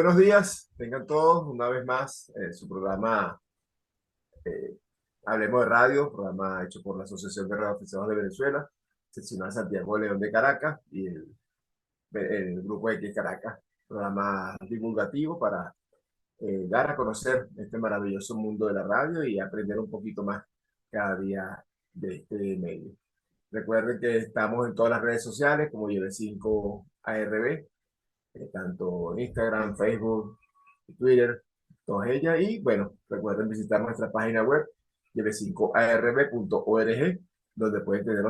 buenos días, tengan todos una vez más su programa eh, Hablemos de Radio, programa hecho por la Asociación de Radioaficionados de Venezuela, seccional Santiago León de Caracas y el Grupo X Caracas, programa divulgativo para dar a conocer este maravilloso mundo de la radio y aprender un poquito más cada día de este medio. Recuerden que estamos en todas las redes sociales como YB5 ARB, tanto en Instagram, Facebook, Twitter, todas ellas. Y bueno, recuerden visitar nuestra página web, yb5arb.org, donde pueden tener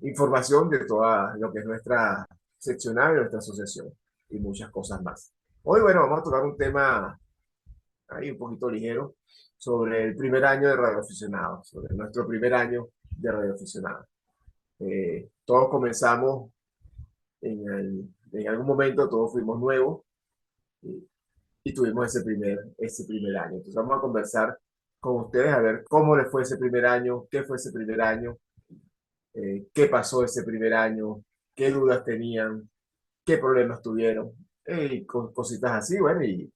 información de toda lo que es nuestra seccional, nuestra asociación y muchas cosas más. Hoy, bueno, vamos a tocar un tema ahí un poquito ligero sobre el primer año de radioaficionados, sobre nuestro primer año de radioaficionados. Todos comenzamos en algún momento, todos fuimos nuevos y, y tuvimos ese primer año. Entonces vamos a conversar con ustedes a ver cómo les fue ese primer año, qué fue ese primer año, qué pasó ese primer año, qué dudas tenían, qué problemas tuvieron, y cositas así, bueno, y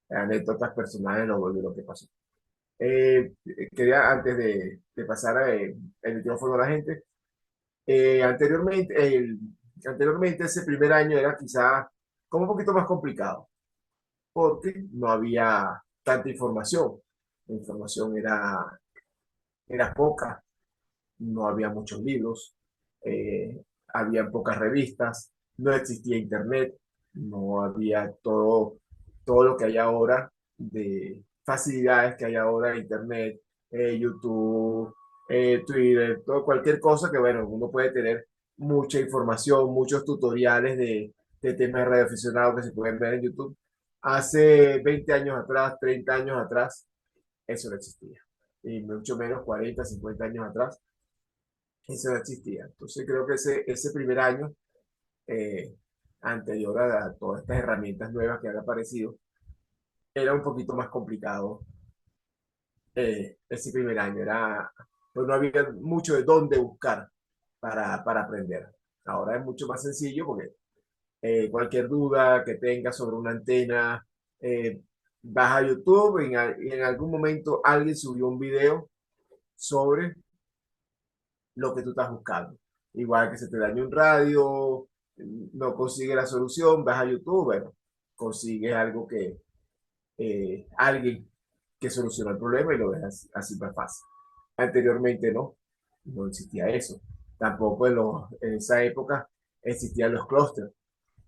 anécdotas personales de lo que pasó. Quería, antes de pasar el micrófono a la gente, anteriormente ese primer año era quizá como un poquito más complicado, porque no había tanta información. La información era poca, no había muchos libros, había pocas revistas, no existía internet, no había todo lo que hay ahora de facilidades que hay ahora, internet, YouTube, Twitter, cualquier cosa que, bueno, uno puede tener mucha información, muchos tutoriales de temas de radioaficionados que se pueden ver en YouTube. Hace 20 años atrás, 30 años atrás, eso no existía. Y mucho menos 40, 50 años atrás, eso no existía. Entonces creo que ese primer año, eh, anterior a todas estas herramientas nuevas que han aparecido, era un poquito más complicado. Ese primer año pues no había mucho de dónde buscar para aprender. Ahora es mucho más sencillo porque cualquier duda que tengas sobre una antena, eh, vas a YouTube y en algún momento alguien subió un video sobre lo que tú estás buscando. Igual que se te dañe un radio, no consigue la solución, vas a YouTube, bueno, consigues algo alguien que soluciona el problema y lo ves así más fácil. Anteriormente no existía eso. Tampoco en esa época existían los clústeres.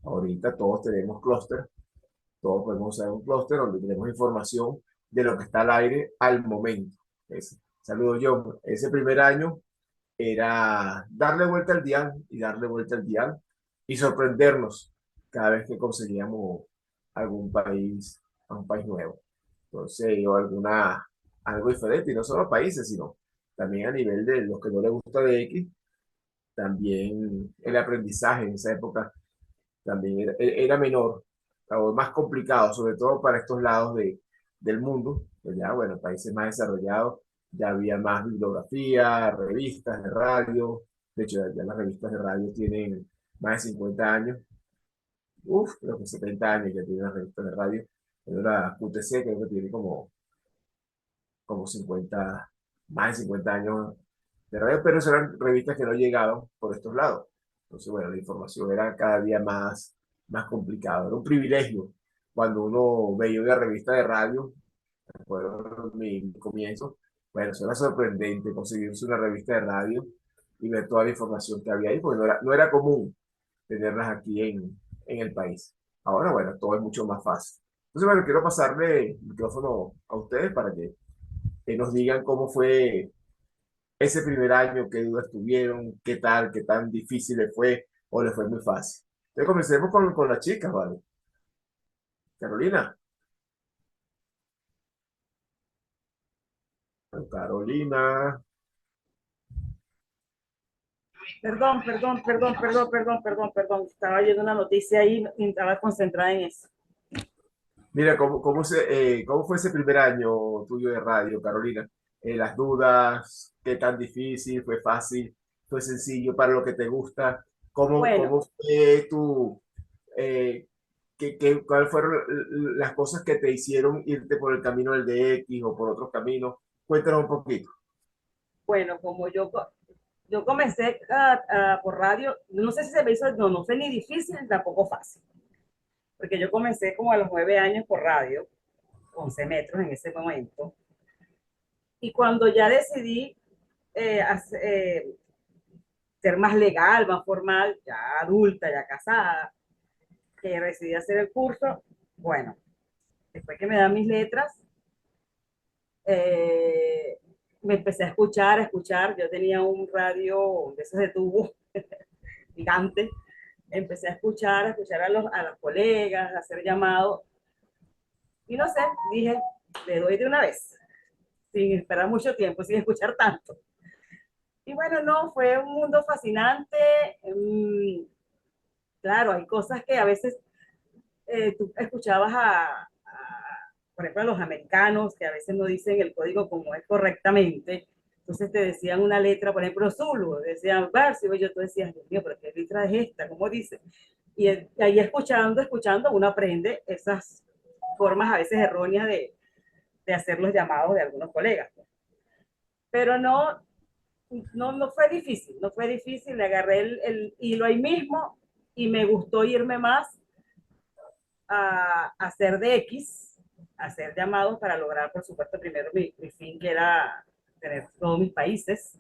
Ahorita todos tenemos clústeres, todos podemos usar un clúster donde tenemos información de lo que está al aire al momento. Saludos, John. Ese primer año era darle vuelta al dial y darle vuelta al dial y sorprendernos cada vez que conseguíamos algún país, a un país nuevo. Entonces, o algo diferente, y no solo países, sino también a nivel de los que no les gusta de X, también el aprendizaje en esa época también era menor o más complicado, sobre todo para estos lados del mundo. Pues ya, bueno, países más desarrollados, ya había más bibliografía, revistas de radio. De hecho, ya las revistas de radio tienen más de 50 años. Uf, creo que 70 años ya tienen las revistas de radio. Pero la QTC creo que tiene como 50, más de 50 años de radio, pero esas eran revistas que no llegaban por estos lados. Entonces, bueno, la información era cada día más complicado. Era un privilegio cuando uno veía una revista de radio, recuerdo mi comienzo, bueno, eso era sorprendente conseguirse una revista de radio y ver toda la información que había ahí, porque no era común tenerlas aquí en el país. Ahora, bueno, todo es mucho más fácil. Entonces, bueno, quiero pasarle el micrófono a ustedes para que nos digan cómo fue ese primer año, qué dudas tuvieron, qué tal, qué tan difícil le fue o le fue muy fácil. Entonces comencemos con las chicas, ¿vale? Carolina. Carolina. Perdón. Estaba viendo una noticia ahí y estaba concentrada en eso. Mira, ¿cómo fue ese primer año tuyo de radio, Carolina? Las dudas, qué tan difícil, fue fácil, fue sencillo para lo que te gusta. ¿Cómo, Bueno, cómo fue tu, ¿Cuáles fueron las cosas que te hicieron irte por el camino del DX o por otros caminos? Cuéntanos un poquito. Bueno, como yo comencé por radio, no sé si se me hizo, no, no fue ni difícil ni tampoco fácil, porque yo comencé como a los 9 años por radio, 11 metros en ese momento, y cuando ya decidí ser más legal, más formal, ya adulta, ya casada, que decidí hacer el curso, bueno, después que me dan mis letras, eh, me empecé a escuchar, yo tenía un radio de esos de tubo gigante, empecé a escuchar a los colegas, a hacer llamados, y no sé, dije, le doy de una vez, sin esperar mucho tiempo, sin escuchar tanto. Y bueno, no, fue un mundo fascinante. Claro, hay cosas que a veces tú escuchabas por ejemplo, a los americanos que a veces no dicen el código como es correctamente. Entonces te decían una letra, por ejemplo, Zulu, decían Versi, y yo tú decías, Dios mío, pero ¿qué letra es esta? ¿Cómo dice? Y ahí escuchando, uno aprende esas formas a veces erróneas de hacer los llamados de algunos colegas. Pero no fue difícil, no fue difícil, le agarré el hilo ahí mismo y me gustó irme más a hacer de X, a hacer llamados para lograr, por supuesto, primero mi fin, que era tener todos mis países.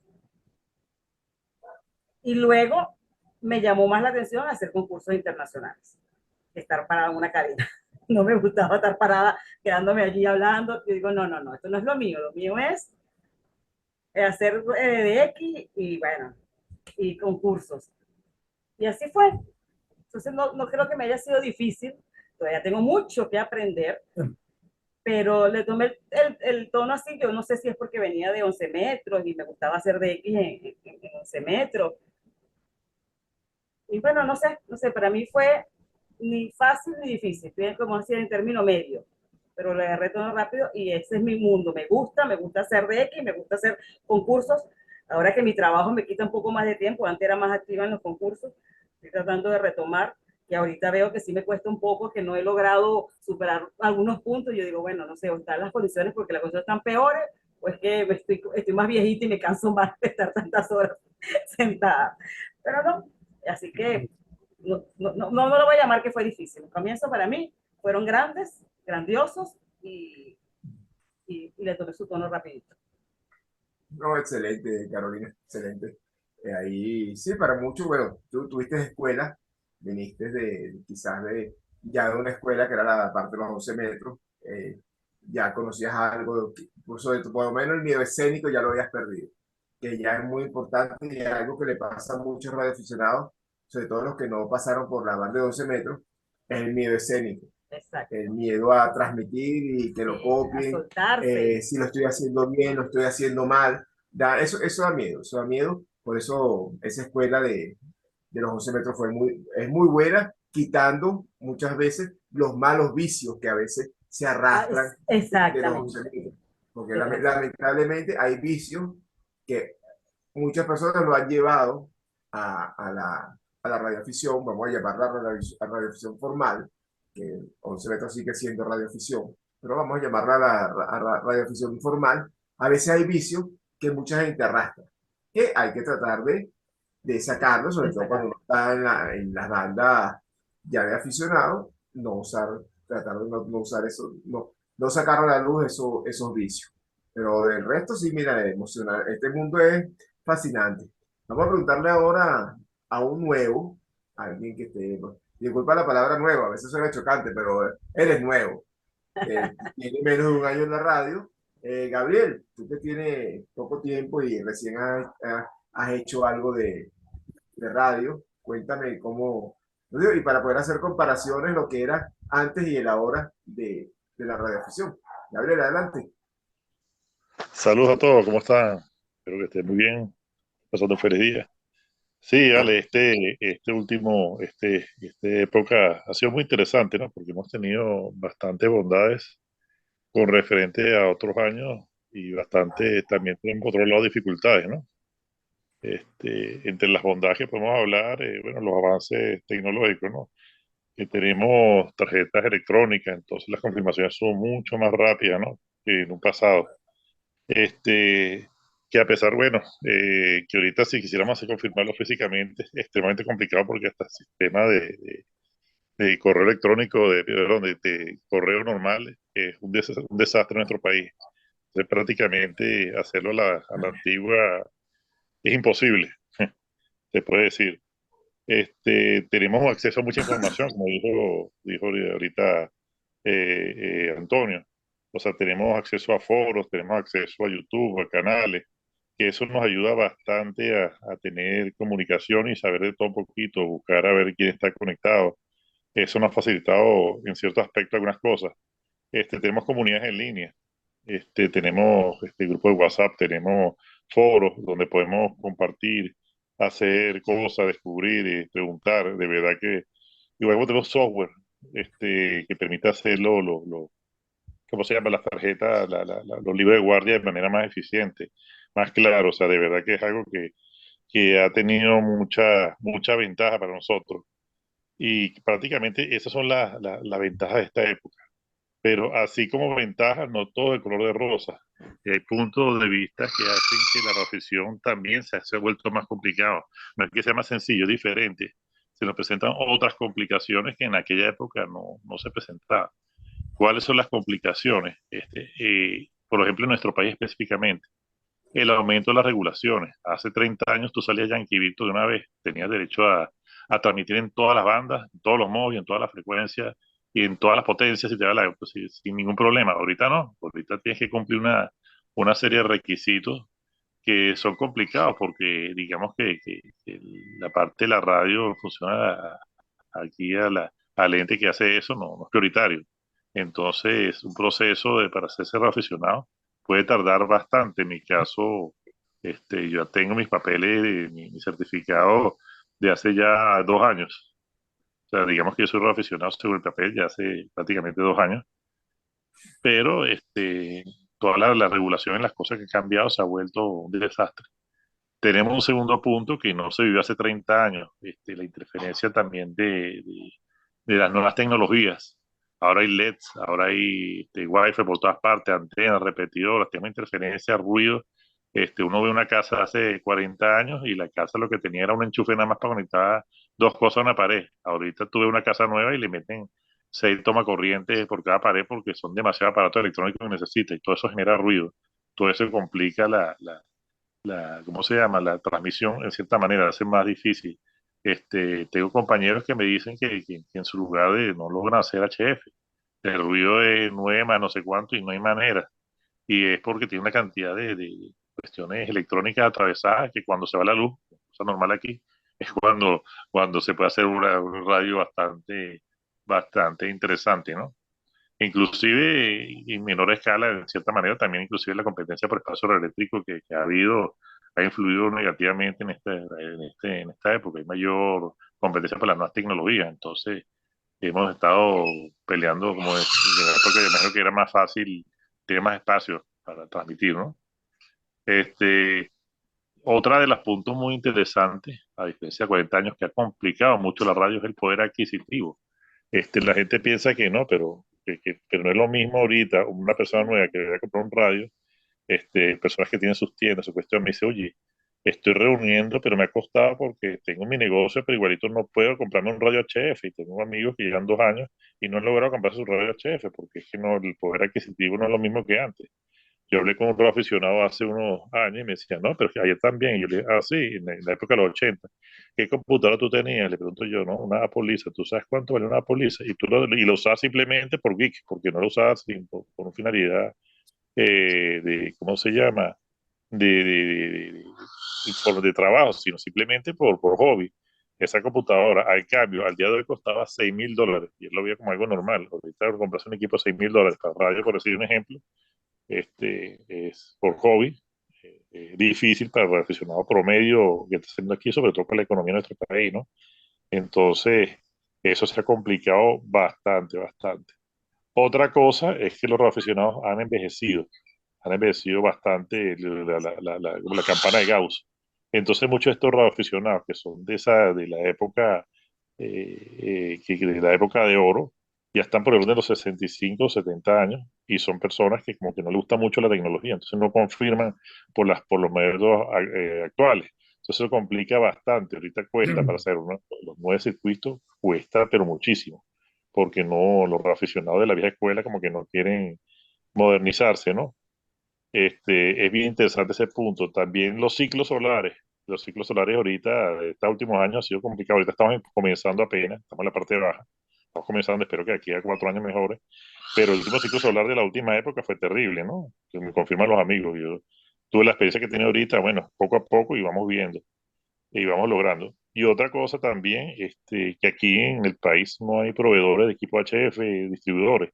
Y luego me llamó más la atención hacer concursos internacionales, estar parada en una cabina. No me gustaba estar parada quedándome allí hablando. Yo digo, no, no, no, esto no es lo mío es hacer de X y bueno, y concursos. Y así fue. Entonces no creo que me haya sido difícil, todavía tengo mucho que aprender, pero le tomé el tono así, yo no sé si es porque venía de 11 metros y me gustaba hacer de X en 11 metros. Y bueno, no sé, para mí fue ni fácil ni difícil, bien como así en término medio, pero le agarré todo rápido y ese es mi mundo, me gusta hacer de X, me gusta hacer concursos. Ahora que mi trabajo me quita un poco más de tiempo, antes era más activa en los concursos, estoy tratando de retomar y ahorita veo que sí me cuesta un poco, que no he logrado superar algunos puntos. Yo digo, bueno, no sé, o están las condiciones porque las cosas están peores, o es que estoy más viejita y me canso más de estar tantas horas sentada. Pero no, así que no lo voy a llamar que fue difícil. Los comienzos para mí fueron grandes, grandiosos y le tomé su tono rapidito. No, excelente, Carolina, excelente. Ahí sí, para muchos, bueno, tú tuviste escuela, viniste quizás ya de una escuela que era la parte de los 11 metros, ya conocías algo, incluso por lo menos el miedo escénico ya lo habías perdido, que ya es muy importante y es algo que le pasa a muchos radioaficionados, sobre todo los que no pasaron por la banda de 11 metros, es el miedo escénico, el Exacto. miedo a transmitir y que lo Sí, a copien, soltarse. si lo estoy haciendo bien, lo estoy haciendo mal. Eso da miedo, eso da miedo. Por eso esa escuela de los 11 metros es muy buena, quitando muchas veces los malos vicios que a veces se arrastran de los 11 Exactamente. metros. Porque Exacto. lamentablemente hay vicios que muchas personas lo han llevado a la radioafición, vamos a llamarla radioafición formal, que 11 metros sigue siendo radioafición, pero vamos a llamarla radioafición informal. A veces hay vicios que mucha gente arrastra, que hay que tratar de sacarlo, sobre De todo cuando sacar. uno está en las bandas ya de aficionado, no usar, tratar de no usar eso, no sacar a la luz esos vicios. Pero del resto sí, mira, emocional. Este mundo es fascinante. Vamos a preguntarle ahora a un nuevo, a alguien que esté, disculpa la palabra nuevo, a veces suena chocante, pero él es nuevo, tiene menos de un año en la radio. Gabriel, tú que tienes poco tiempo y recién has hecho algo de radio, cuéntame cómo, no digo, y para poder hacer comparaciones, lo que era antes y el ahora de la radioafición. Gabriel, adelante. Saludos a todos, ¿cómo están? Espero que estén muy bien, pasando un feliz día. Sí, Ale, esta época ha sido muy interesante, ¿no? Porque hemos tenido bastantes bondades con referente a otros años y bastante, también tenemos por otro lado dificultades, ¿no? Entre las bondades que podemos hablar, bueno, los avances tecnológicos, ¿no? que tenemos tarjetas electrónicas, entonces las confirmaciones son mucho más rápidas, ¿no? Que en un pasado. Este, que a pesar, bueno, que ahorita si quisiéramos hacer confirmarlo físicamente es extremadamente complicado porque hasta el sistema de correo electrónico, perdón, de correo normal, es un desastre en nuestro país. Entonces, prácticamente hacerlo a la antigua es imposible, se puede decir. Tenemos acceso a mucha información, como dijo ahorita Antonio. O sea, tenemos acceso a foros, tenemos acceso a YouTube, a canales, que eso nos ayuda bastante a tener comunicación y saber de todo un poquito, buscar a ver quién está conectado. Eso nos ha facilitado en cierto aspecto algunas cosas. Tenemos comunidades en línea, tenemos grupo de WhatsApp, tenemos foros donde podemos compartir, hacer cosas, descubrir, preguntar. De verdad que igual tenemos software que permite hacerlo, ¿cómo se llama? Las tarjetas, los libros de guardia de manera más eficiente, más claro. O sea, de verdad que es algo que ha tenido mucha ventaja para nosotros. Y prácticamente esas son las ventajas de esta época. Pero así como ventajas, no todo de color de rosa. Y hay puntos de vista que hacen que la profesión también se ha vuelto más complicado. No es que sea más sencillo, es diferente. Se nos presentan otras complicaciones que en aquella época no se presentaban. ¿Cuáles son las complicaciones? Por ejemplo, en nuestro país específicamente, el aumento de las regulaciones. Hace 30 años tú salías Yankee Virtu de una vez, tenías derecho a transmitir en todas las bandas, en todos los móviles, en todas las frecuencias y en todas las potencias, si te da pues, sin ningún problema. Ahorita no, ahorita tienes que cumplir una serie de requisitos que son complicados porque digamos que la parte de la radio funciona aquí al ente que hace eso, no es prioritario. Entonces, un proceso para hacerse aficionado puede tardar bastante. En mi caso, yo ya tengo mis papeles, mi certificado de hace ya 2 años. O sea, digamos que yo soy aficionado según el papel ya hace prácticamente 2 años, pero toda la regulación en las cosas que han cambiado se ha vuelto un desastre. Tenemos un segundo punto que no se vivió hace 30 años, la interferencia también de las nuevas tecnologías. Ahora hay LEDs, ahora hay Wi-Fi por todas partes, antenas, repetidoras, tema de interferencia, ruido. Uno ve una casa de hace 40 años y la casa lo que tenía era un enchufe nada más para conectar dos cosas a una pared. Ahorita tuve una casa nueva y le meten 6 tomacorrientes por cada pared porque son demasiados aparatos electrónicos que necesita y todo eso genera ruido. Todo eso complica ¿cómo se llama? La transmisión, en cierta manera, hace más difícil. Tengo compañeros que me dicen que en su lugar no logran hacer HF. El ruido es 9 más no sé cuánto y no hay manera. Y es porque tiene una cantidad de cuestiones electrónicas atravesadas que cuando se va la luz, cosa normal aquí, es cuando se puede hacer un radio bastante interesante, ¿no? Inclusive en menor escala, en cierta manera, también inclusive la competencia por espacio eléctrico que ha habido ha influido negativamente en esta época. Hay mayor competencia por las nuevas tecnologías. Entonces, hemos estado peleando como en la época, yo imagino que era más fácil, tiene más espacio para transmitir, ¿no? Este, Otra de los puntos muy interesantes, a diferencia de 40 años, que ha complicado mucho la radio es el poder adquisitivo. La gente piensa que no, pero no es lo mismo ahorita una persona nueva que va a comprar un radio, personas que tienen sus tiendas, su cuestión, me dice, oye, estoy reuniendo, pero me ha costado porque tengo mi negocio, pero igualito no puedo comprarme un radio HF y tengo amigos que llevan 2 años y no han logrado comprarse su radio HF porque es que no, el poder adquisitivo no es lo mismo que antes. Yo hablé con un aficionado hace unos años y me decía, no, pero que ayer también. Y yo le dije, sí, en la época de los 80. ¿Qué computadora tú tenías? Le pregunto yo, ¿no? Una Apple Lisa. ¿Tú sabes cuánto vale una Apple Lisa? Y lo usabas simplemente por geek, porque no lo usabas por una finalidad ¿cómo se llama? De trabajo, sino simplemente por hobby. Esa computadora, al cambio, al día de hoy costaba $6.000 y él lo veía como algo normal. Ahorita comprarse un equipo de $6.000 para radio, por decir un ejemplo, es por hobby, difícil para el aficionado promedio que está haciendo aquí, sobre todo con la economía de nuestro país, ¿no? Entonces, eso se ha complicado bastante. Otra cosa es que los aficionados han envejecido bastante como la campana de Gauss. Entonces, muchos de estos radioaficionados que son de la época que de la época de oro, ya están por el orden de los 65 o 70 años y son personas que como que no les gusta mucho la tecnología, entonces no confirman por los métodos actuales. Entonces eso complica bastante. Ahorita cuesta para hacer los nuevos circuitos, cuesta, pero muchísimo, porque no, los aficionados de la vieja escuela como que no quieren modernizarse, ¿no? Es bien interesante ese punto. También los ciclos solares ahorita, estos últimos años ha sido complicado. Ahorita estamos comenzando apenas, estamos en la parte baja, estamos comenzando, espero que aquí a 4 años mejore. Pero el último ciclo solar de la última época fue terrible, ¿no? Que me confirman los amigos. Yo tuve la experiencia que tiene ahorita, bueno, poco a poco y vamos viendo y vamos logrando. Y otra cosa también, que aquí en el país no hay proveedores de equipo HF, distribuidores.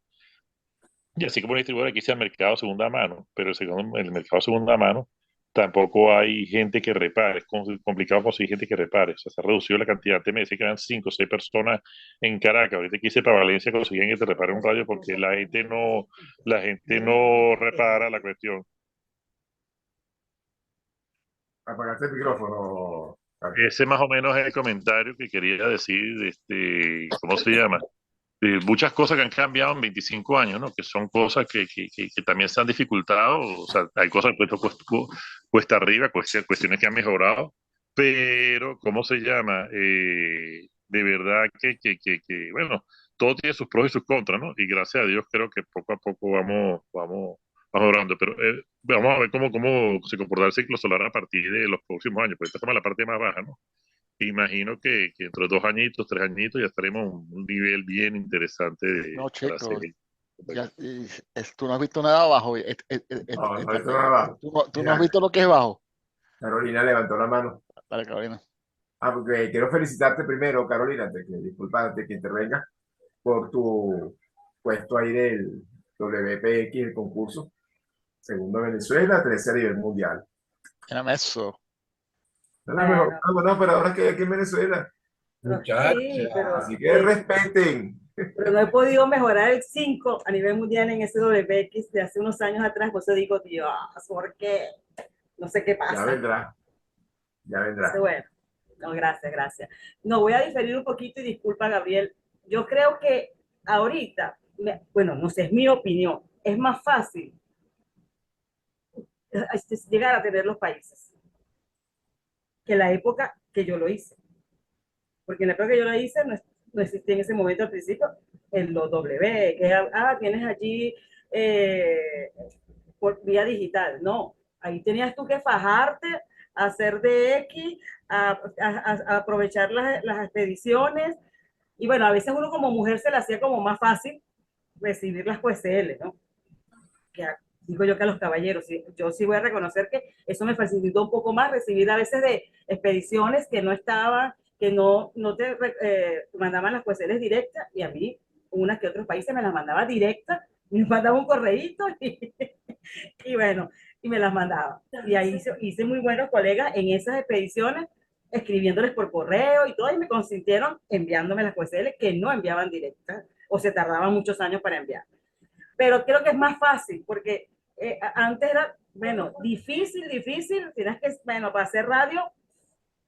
Y así como el distribuidor aquí sea el mercado de segunda mano, pero el mercado de segunda mano tampoco hay gente que repare, es complicado conseguir gente que repare, o sea, se ha reducido la cantidad, antes me decía que eran 5 o 6 personas en Caracas, ahorita quise para Valencia conseguían que te repare un radio porque la gente no repara la cuestión. Apagaste el micrófono, Carlos. Ese más o menos es el comentario que quería decir, ¿cómo se llama? Muchas cosas que han cambiado en 25 años, ¿no? Que son cosas que también se han dificultado, o sea, hay cosas que cuesta arriba, cuestiones que han mejorado, pero, ¿cómo se llama? De verdad bueno, todo tiene sus pros y sus contras, ¿no? Y gracias a Dios creo que poco a poco vamos mejorando, pero vamos a ver cómo se comporta el ciclo solar a partir de los próximos años, porque esta es la parte más baja, ¿no? Imagino que dentro de 2 añitos, 3 añitos, ya estaremos a un nivel bien interesante No, para chico, seguir. tú no has visto nada abajo. No, no, esto no va. Tú no has Mira, visto lo que es bajo. Carolina levantó la mano. Dale, Carolina. Ah, porque quiero felicitarte primero, Carolina, disculpa antes que intervenga, por tu puesto ahí del WPX, el concurso. Segundo Venezuela, tercero a nivel mundial. Mírame eso. No es la mejor. Bueno, Ah, bueno, pero ahora que aquí en Venezuela. sí, Así que respeten. pero no he podido mejorar el 5 a nivel mundial en ese WX de hace unos años atrás, por eso digo, Dios, ¿por qué? No sé qué Ya pasa. vendrá, ya Entonces, vendrá. bueno, no, gracias, gracias. No, voy a diferir un poquito y disculpa, Gabriel. Yo creo que ahorita, bueno, no sé, es mi opinión, es más fácil llegar a tener los países que la época que yo lo hice. Porque en la época que yo lo hice no existía en ese momento al principio en los W, que tienes allí eh, por vía digital. No, ahí tenías tú que fajarte, hacer DX, a aprovechar las expediciones. Y bueno, a veces uno como mujer se le hacía como más fácil recibir las QSL, ¿no? Que digo yo que a los caballeros, sí, yo sí voy a reconocer que eso me facilitó un poco más recibir a veces de expediciones que no estaban, que no te mandaban las cuestiones directas, y a mí unas que otros países me las mandaba directas, me mandaba un correíto y bueno, y me las mandaba. Y ahí hice muy buenos colegas en esas expediciones, escribiéndoles por correo y todo, y me consintieron enviándome las QSL que no enviaban directas o se tardaban muchos años para enviar. Pero creo que es más fácil porque antes era, bueno, difícil, tienes que, bueno, para hacer radio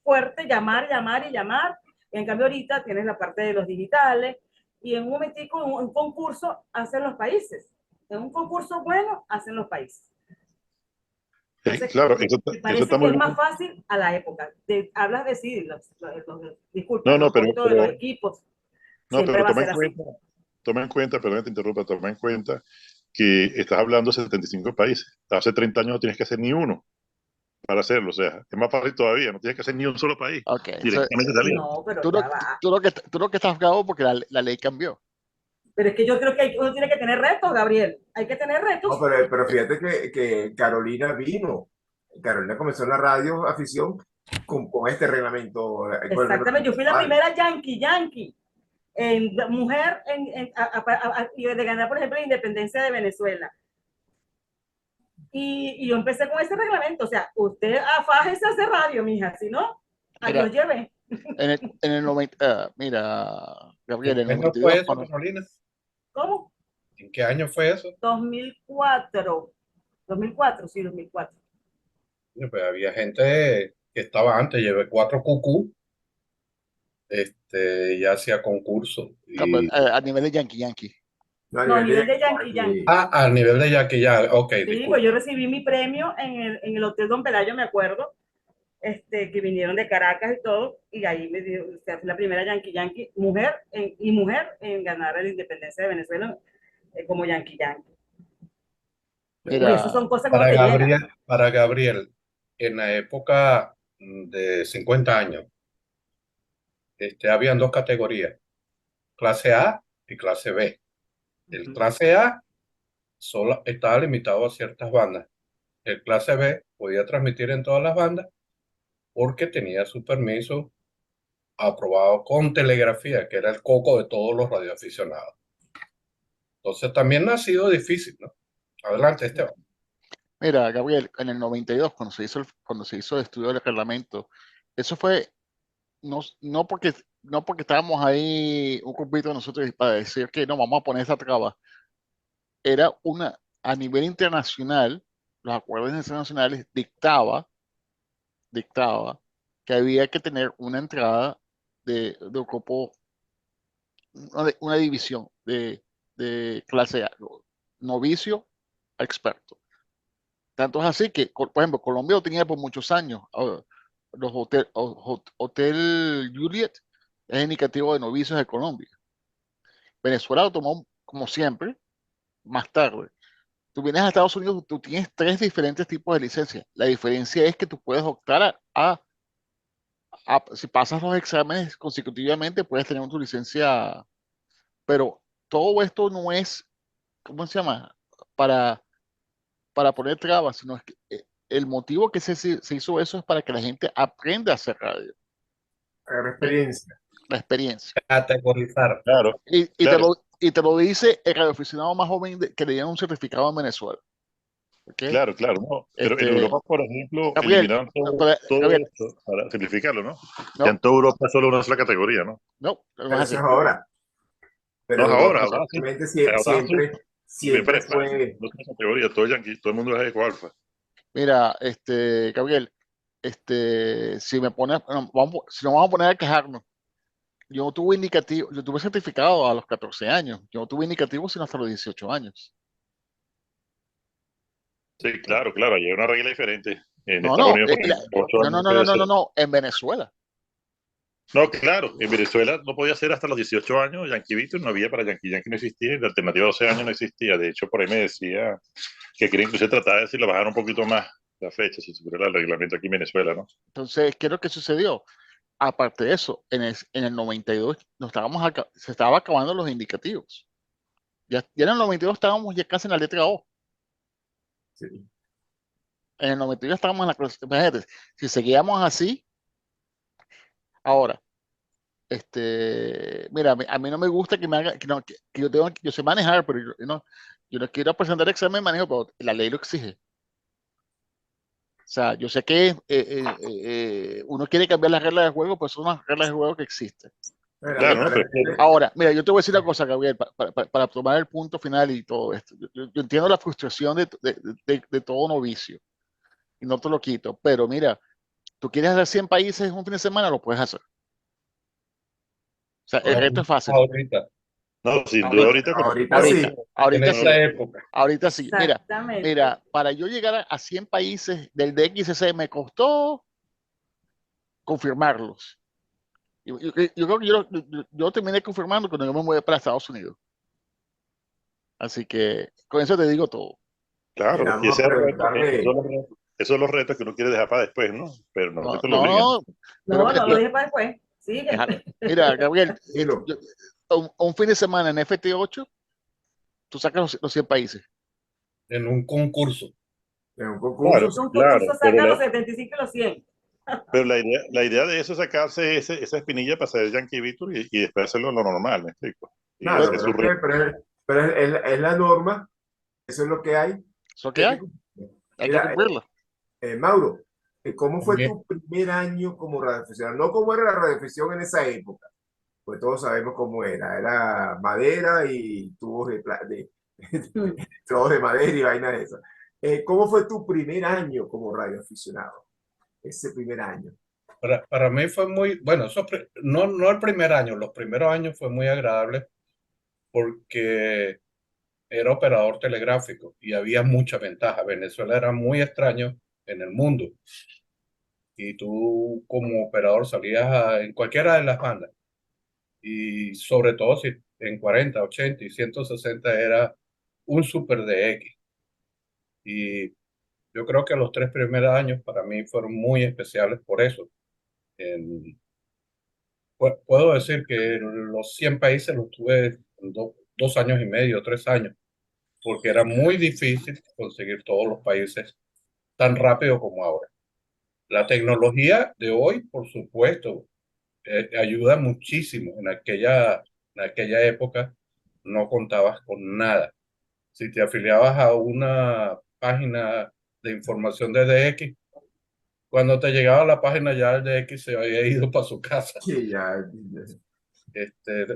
fuerte, llamar y llamar. En cambio ahorita tienes la parte de los digitales y en un momentico, un concurso hacen los países. En un concurso bueno hacen los países. Sí, Entonces, claro, me eso está parece que muy es más bien. fácil a la época. Hablas de sí, disculpa, No, no, los costos de los equipos, no, siempre pero va a ser así. toma en cuenta, perdón que te interrumpa, toma en cuenta que estás hablando de 75 países. Hace 30 años no tienes que hacer ni uno para hacerlo, o sea, es más fácil todavía, no tienes que hacer ni un solo país, Ok, directamente salía. No, pero tú, ya va. tú lo que estás bravo porque la ley cambió. Pero es que yo creo que uno tiene que tener retos, Gabriel. Hay que tener No, retos. pero fíjate que Carolina vino. Carolina comenzó en la radio afición con este reglamento, con el Exactamente. reglamento Yo fui la actual. primera Yankee, en mujer y de ganar, por ejemplo, la independencia de Venezuela. Y yo empecé con ese reglamento. O sea, usted afájese a hacer radio, mija. Si no, Mira, adiós lleve. en el 90, mira, Gabriel, ¿En en qué el año fue 92, eso, Carolina? ¿Cómo? ¿En qué año fue eso? 2004. 2004, sí, 2004. Pues había gente que estaba antes, llevé 4 cucú. ya hacía concursos. A nivel de Yankee Yankee. No, a No, a nivel nivel de Yankee de- Yankee. Al nivel de Jackie ya, ok, Sí, pues disculpa. yo recibí mi premio en el Hotel Don Pelayo, me acuerdo, que vinieron de Caracas y todo, y ahí me dio, o sea, fue la primera Yankee Yankee, mujer en ganar la independencia de Venezuela como Yankee Yankee. Y esas Mira, son cosas que uno te llenan. Para Gabriel, en la época de 50 años, habían dos categorías, clase A y clase B. El clase A solo estaba limitado a ciertas bandas. El clase B podía transmitir en todas las bandas porque tenía su permiso aprobado con telegrafía, que era el coco de todos los radioaficionados. Entonces también ha sido difícil, ¿no? Adelante, Esteban. mira, Gabriel, en el 92, cuando se hizo el estudio del reglamento, eso fue no porque estábamos ahí un grupito de nosotros para decir que no, vamos a poner esa traba. Era a nivel internacional, los acuerdos internacionales dictaba que había que tener una entrada de grupo, una división de clase A, novicio a experto. Tanto es así que, por ejemplo, Colombia lo tenía por muchos años. Los Hotel Juliet es indicativo de novicios de Colombia. Venezuela lo tomó como siempre, más tarde. Tú vienes a Estados Unidos, tú tienes tres diferentes tipos de licencias. La diferencia es que tú puedes optar si pasas los exámenes consecutivamente, puedes tener tu licencia, pero todo esto no es, ¿cómo se llama? Para, para poner trabas, sino es que el motivo que se hizo eso es para que la gente aprenda a hacer radio, agarrar ¿ok? experiencia. La experiencia. Categorizar. Claro, Y, y te claro, lo, y te lo dice el radioaficionado más joven que le dieron un certificado en Venezuela, ¿ok? claro, no. Pero en Este, Europa, por ejemplo, Gabriel, eliminaron todo Gabriel, esto para simplificarlo, ¿no? Ya no, en toda Europa es solo una sola categoría, ¿no? no es Pero eso es así. ahora. Pero No es Europa ahora sí. realmente Ahora sí. Y ve para siempre España, fue. no tiene categoría, todo Yankee, todo el mundo es igual, pues. Mira, Gabriel, si me pones, bueno, si nos vamos a poner a quejarnos, yo no tuve indicativo, yo tuve certificado a los 14 años, yo no tuve indicativo sino hasta los 18 años. Sí, claro, hay una regla diferente. En No, Estados no, Unidos, por ejemplo, 8 no, años no, no no, no, puede no, ser. no, no, en Venezuela. No, claro, en Venezuela no podía ser hasta los 18 años, Yankee Víctor no había para Yankee, Yankee no existía, y la alternativa de 12 años no existía. De hecho, por ahí me decía que quería incluso tratar de si lo bajaron un poquito más la fecha, si supiera el reglamento aquí en Venezuela, ¿no? Entonces, ¿qué es lo que sucedió? Aparte de eso, en el 92 se estaba acabando los indicativos. Ya en el 92 estábamos ya casi en la letra O. Sí. En el 92 estábamos en la clase. Imagínate, si seguíamos así, ahora, mira, a mí no me gusta que me haga, que yo sé manejar, pero yo no quiero presentar examen de manejo, pero la ley lo exige. O sea, yo sé que uno quiere cambiar las reglas de juego, pero son unas reglas de juego que existen. ¿Ok? Claro, ¿no? Pero es que, Ahora, mira, yo te voy a decir una cosa, Gabriel, para tomar el punto final y todo esto. Yo entiendo la frustración de todo novicio y no te lo quito, pero mira, tú quieres hacer 100 países en un fin de semana, lo puedes hacer. O sea, el reto es fácil. Ahorita, no, sin duda Ahorita, ahorita con Ahorita ahorita, sí. en ahorita esta sí, época. ahorita sí. Mira, Exactamente. para yo llegar a 100 países del DXC me costó confirmarlos. Yo creo que yo terminé confirmando cuando yo me mudé para Estados Unidos. Así que con eso te digo todo. claro, y Vamos a ese es el reto, preguntarle. esos son los retos que uno quiere dejar para después, ¿no? Pero no que No, te lo obliguen. no, pero No, no lo dije para después. Sigue. mira, Gabriel, Dilo, un fin de semana en FT8, tú sacas los 100 países. En un concurso. en un Claro, concurso. Un claro, concurso saca los 75 y los 100. pero la idea de eso es sacarse esa espinilla para ser Yankee Víctor y después hacerlo lo normal, ¿me explico? Y Claro, ese Pero es pero su es, reto. que- pero es la norma, eso es lo que hay. eso que Hay que hay, cumplir. hay que Mira, cumplirlo. Mauro, ¿cómo fue También. tu primer año como radioaficionado? No cómo era la radioafición en esa época, pues todos sabemos cómo era madera y tubos tubos de madera y vaina de esas. ¿Cómo fue tu primer año como radioaficionado? Ese primer año. Para mí fue muy, bueno, no el primer año, los primeros años fue muy agradable porque era operador telegráfico y había mucha ventaja. Venezuela era muy extraño en el mundo y tú como operador salías en cualquiera de las bandas y sobre todo si en 40, 80 y 160 era un super DX. Y yo creo que los 3 primeros años para mí fueron muy especiales por eso. En- puedo decir que los 100 países los tuve en 2 años y medio, 3 años, porque era muy difícil conseguir todos los países tan rápido como ahora. La tecnología de hoy, por supuesto, ayuda muchísimo. En aquella época no contabas con nada. Si te afiliabas a una página de información de DX, cuando te llegaba a la página ya el DX se había ido para su casa. Sí, ya,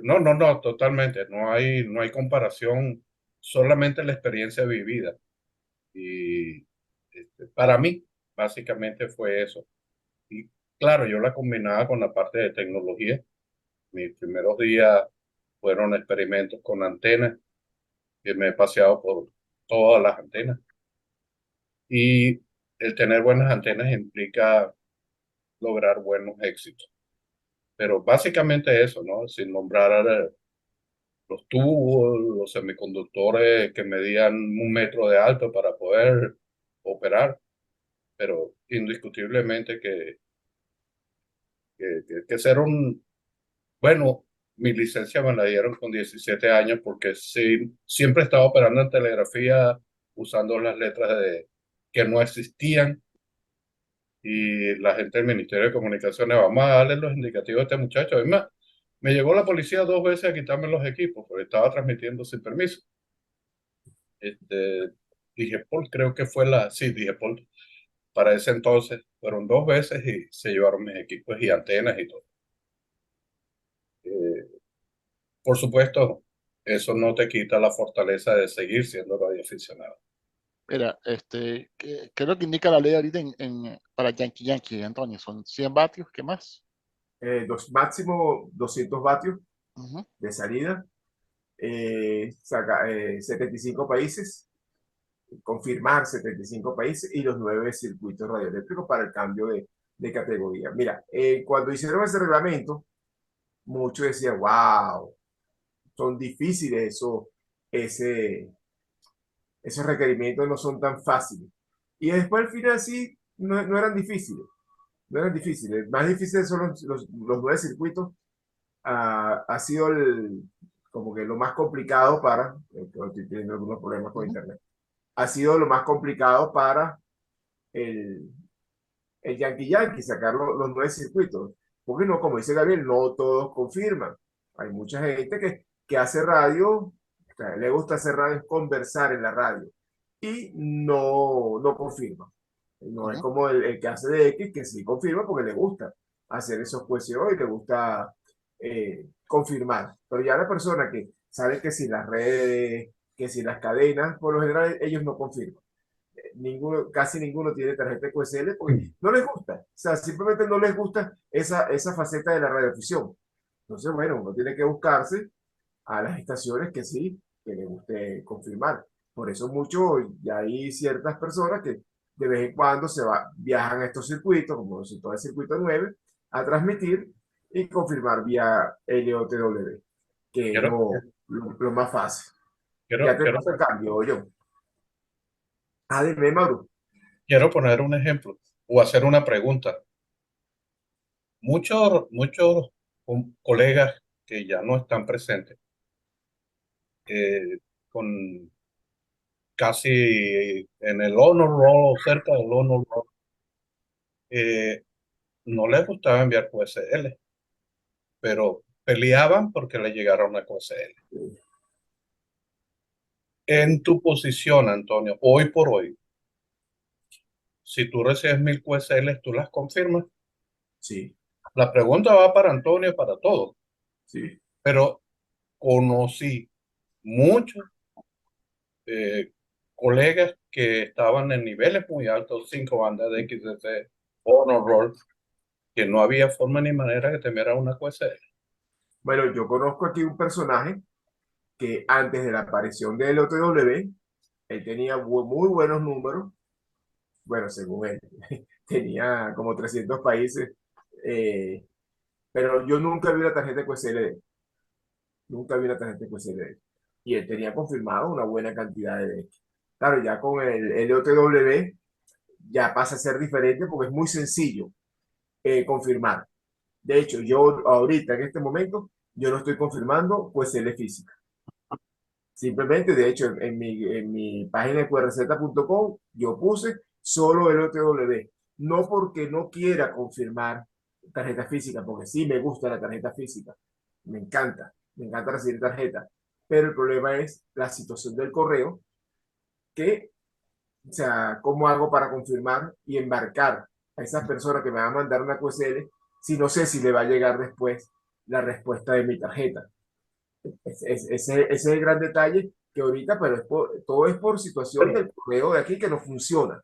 No, totalmente. No hay comparación, solamente la experiencia vivida. Y para mí, básicamente fue eso. Y claro, yo la combinaba con la parte de tecnología. Mis primeros días fueron experimentos con antenas, que me he paseado por todas las antenas. Y el tener buenas antenas implica lograr buenos éxitos. Pero básicamente eso, ¿no? Sin nombrar los tubos, los semiconductores que medían 1 metro de alto para poder operar, pero indiscutiblemente que ser bueno, mi licencia me la dieron con 17 años porque sí, siempre estaba operando en telegrafía usando las letras que no existían y la gente del Ministerio de Comunicaciones, vamos a darle los indicativos a este muchacho. Además, me llegó la policía 2 veces a quitarme los equipos porque estaba transmitiendo sin permiso. Este, Digepol, creo que fue sí, Digepol, para ese entonces, fueron 2 veces y se llevaron mis equipos y antenas y todo. Eh, por supuesto, eso no te quita la fortaleza de seguir siendo radioaficionado. Mira, ¿qué es lo que indica la ley ahorita para Yankee Yankee, Antonio? ¿Son 100 vatios? ¿Qué más? máximo 200 vatios Ujú. de salida, 75 países, confirmar 75 países y los 9 circuitos radioeléctricos para el cambio de categoría. Mira, cuando hicieron ese reglamento, muchos decían, wow, son difíciles esos requerimientos no son tan fáciles. Y después al final sí, no eran difíciles, no eran difíciles. Más difíciles son los 9 circuitos. Ha sido como que lo más complicado para, estoy teniendo algunos problemas con Ujú. internet, ha sido lo más complicado para el, el Yankee Yankee, sacar los 9 circuitos. Porque no, como dice Gabriel, no todos confirman. Hay mucha gente que hace radio, o sea, le gusta hacer radio, conversar en la radio, y no confirma. No es Ujú. como el que hace de X, que sí confirma porque le gusta hacer esos QSO y le gusta confirmar. Pero ya la persona que sabe que si las redes, que si las cadenas, por lo general ellos no confirman. Casi ninguno tiene tarjeta QSL porque no les gusta. O sea, simplemente no les gusta esa faceta de la radioafición. Entonces, bueno, uno tiene que buscarse a las estaciones que sí, que le guste confirmar. Por eso ya hay ciertas personas que de vez en cuando viajan a estos circuitos, como todo el circuito 9, a transmitir y confirmar vía LOTW, que es Quiero, lo más fácil. Ya quiero, te quiero, pasa el cambio, yo. Dime, Mauro. quiero poner un ejemplo o hacer una pregunta. Muchos colegas que ya no están presentes, eh, con casi en el honor roll, cerca del honor roll, eh, no les gustaba enviar QSL, pero peleaban porque le llegaron a QSL. En tu posición, Antonio, hoy por hoy, si tú recibes 1000 QSL, tú las confirmas. Sí, La pregunta va para Antonio y para todos, sí. pero conocí muchos eh, colegas que estaban en niveles muy altos, 5 bandas de XDC, Honor Roll, que no había forma ni manera que te enviara una QSL. Bueno, yo conozco aquí un personaje que antes de la aparición del OTW, él tenía muy buenos números, bueno, según él, tenía como 300 países, eh, pero yo nunca vi la tarjeta QSL de él, nunca vi la tarjeta QSL de él. Y él tenía confirmado una buena cantidad de decks. Claro, ya con el OTW ya pasa a ser diferente porque es muy sencillo confirmar. De hecho, yo ahorita, en este momento, yo no estoy confirmando QSL física. Simplemente, de hecho, en mi página de qrz.com yo puse solo el OTW. No porque no quiera confirmar tarjeta física, porque sí me gusta la tarjeta física. Me encanta recibir tarjeta. Pero el problema es la situación del correo, que, o sea, ¿cómo hago para confirmar y embarcar a esas personas que me van a mandar una QSL si no sé si le va a llegar después la respuesta de mi tarjeta? Ese es el gran detalle que ahorita, pero todo es por situación del correo de aquí que no funciona.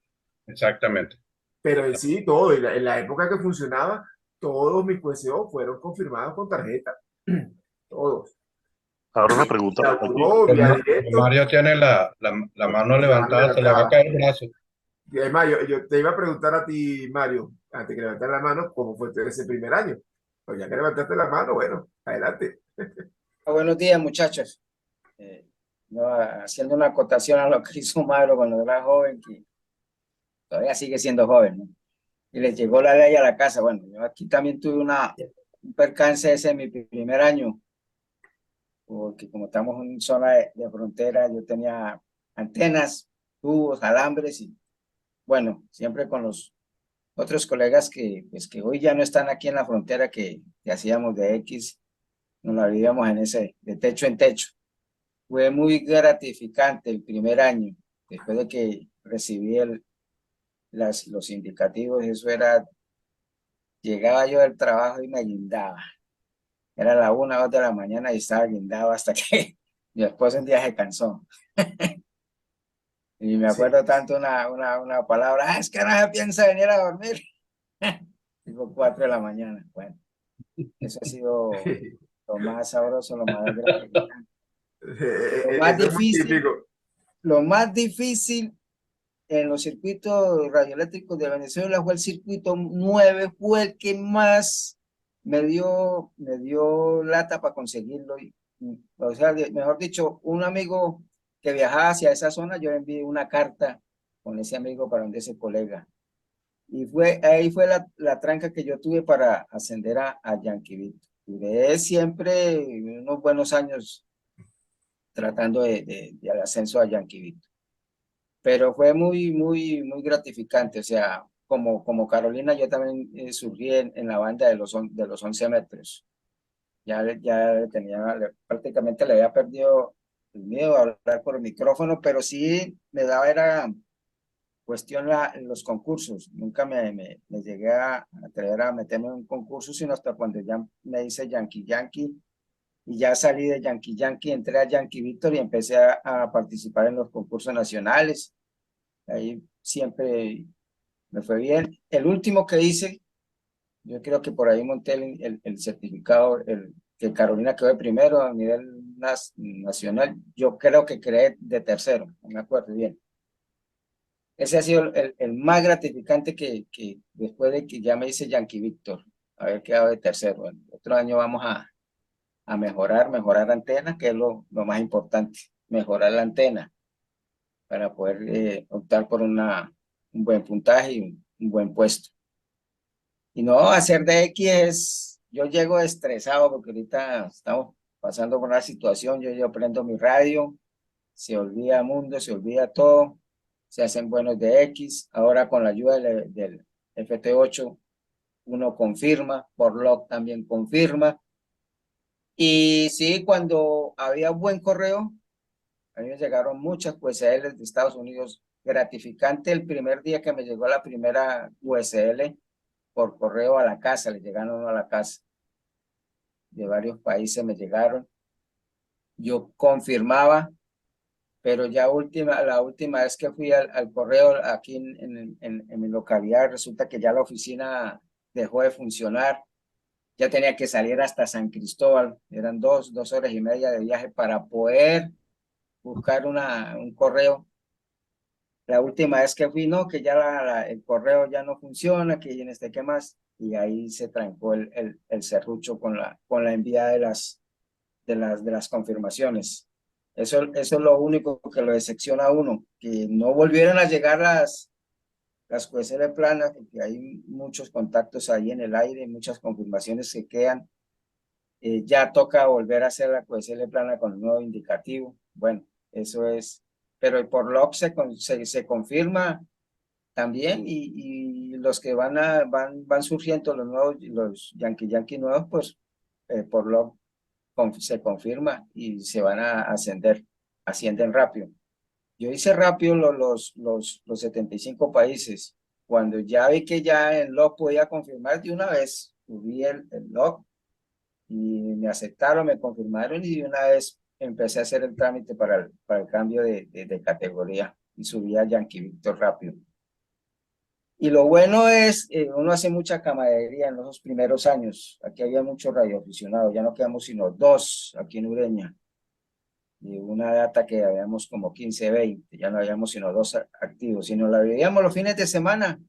Exactamente. Pero en sí, todo, en la época que funcionaba, todos mis PSO fueron confirmados con tarjeta. Todos. Ahora una pregunta La para ti. buró, vía directo. Mario tiene la mano levantada, se le va a caer el brazo. Y además, yo te iba a preguntar a ti, Mario, antes que levantar la mano, cómo fue ese primer año. Pues ya que levantaste la mano, bueno, adelante. Buenos días, muchachos. Haciendo una acotación a lo que hizo Mario cuando era joven, que todavía sigue siendo joven, ¿no? Y les llegó la ley a la casa. Bueno, yo aquí también tuve un percance ese en mi primer año, porque como estamos en zona de frontera, yo tenía antenas, tubos, alambres y bueno, siempre con los otros colegas pues, que hoy ya no están aquí en la frontera, que hacíamos de X, nos la vivíamos en ese, de techo en techo. Fue muy gratificante el primer año, después de que recibí los indicativos. Eso era, llegaba yo del trabajo y me guindaba. Era la 1 o 2 de la mañana y estaba guindado hasta que mi esposo un día se cansó. Y me acuerdo tanto una palabra, es que no se piensa venir a dormir. Digo 4 de la mañana. Bueno, eso ha sido lo más sabroso, lo más gratificante. Lo más Eso es muy difícil, típico. lo más difícil en los circuitos radioeléctricos de Venezuela fue el circuito 9, fue el que más me dio lata para conseguirlo. O sea, mejor dicho, un amigo que viajaba hacia esa zona, yo le envié una carta con ese amigo para donde ese colega. Y ahí fue la tranca que yo tuve para ascender a Yanquivito. Duré siempre unos buenos años tratando de ascenso a Yanquivito. Pero fue muy gratificante. O sea, como Carolina, yo también surgí en la banda de los 11 metros. Ya prácticamente le había perdido el miedo a hablar por el micrófono, pero sí me daba, era cuestión los concursos. Nunca me llegué a atrever a meterme en un concurso, sino hasta cuando ya me hice Yankee Yankee, y ya salí de Yankee Yankee, entré a Yankee Víctor y empecé a participar en los concursos nacionales. Ahí siempre me fue bien. El último que hice, yo creo que por ahí monté el certificado, que Carolina quedó de primero a nivel nacional. Yo creo que quedé de tercero, no me acuerdo bien. Ese ha sido el más gratificante que después de que ya me hice Yankee Víctor, haber quedado de tercero. El otro año vamos a mejorar antenas, que es lo más importante, mejorar la antena para poder optar por un buen puntaje y un buen puesto. Y no, hacer de X yo llego estresado porque ahorita estamos pasando por una situación, yo prendo mi radio, se olvida mundo, se olvida todo, se hacen buenos de X, ahora con la ayuda del FT8 uno confirma, por log también confirma, y sí, cuando había buen correo, a mí me llegaron muchas QSL de Estados Unidos. Gratificante el primer día que me llegó la primera QSL por correo a la casa, le llegaron a la casa. De varios países me llegaron. Yo confirmaba, pero ya la última vez que fui al correo aquí en mi localidad, resulta que ya la oficina dejó de funcionar. Ya tenía que salir hasta San Cristóbal, eran 2 horas y media de viaje para poder buscar un correo. La última vez que fui, no, que ya el correo ya no funciona, que en ¿qué más? Y ahí se trancó el serrucho con la envía de las confirmaciones. Eso es lo único que lo decepciona a uno, que no volvieron a llegar las QSL planas, porque hay muchos contactos ahí en el aire, muchas confirmaciones que quedan. Ya toca volver a hacer la QSL plana con el nuevo indicativo. Bueno, eso es, pero el por log se confirma también, y los que van surgiendo, los nuevos, los Yankee nuevos, pues por log se confirma y se van a ascienden rápido. Yo hice rápido los 75 países. Cuando ya vi que ya el log podía confirmar de una vez, subí el log y me aceptaron, me confirmaron, y de una vez empecé a hacer el trámite para el cambio de categoría y subí a Yankee Victor rápido. Y lo bueno es, uno hace mucha camaradería en los primeros años. Aquí había muchos radioaficionados, ya no quedamos sino 2 aquí en Ureña. Y una data que habíamos como 15, 20, ya no habíamos sino 2 activos. Si nos la vivíamos los fines de semana,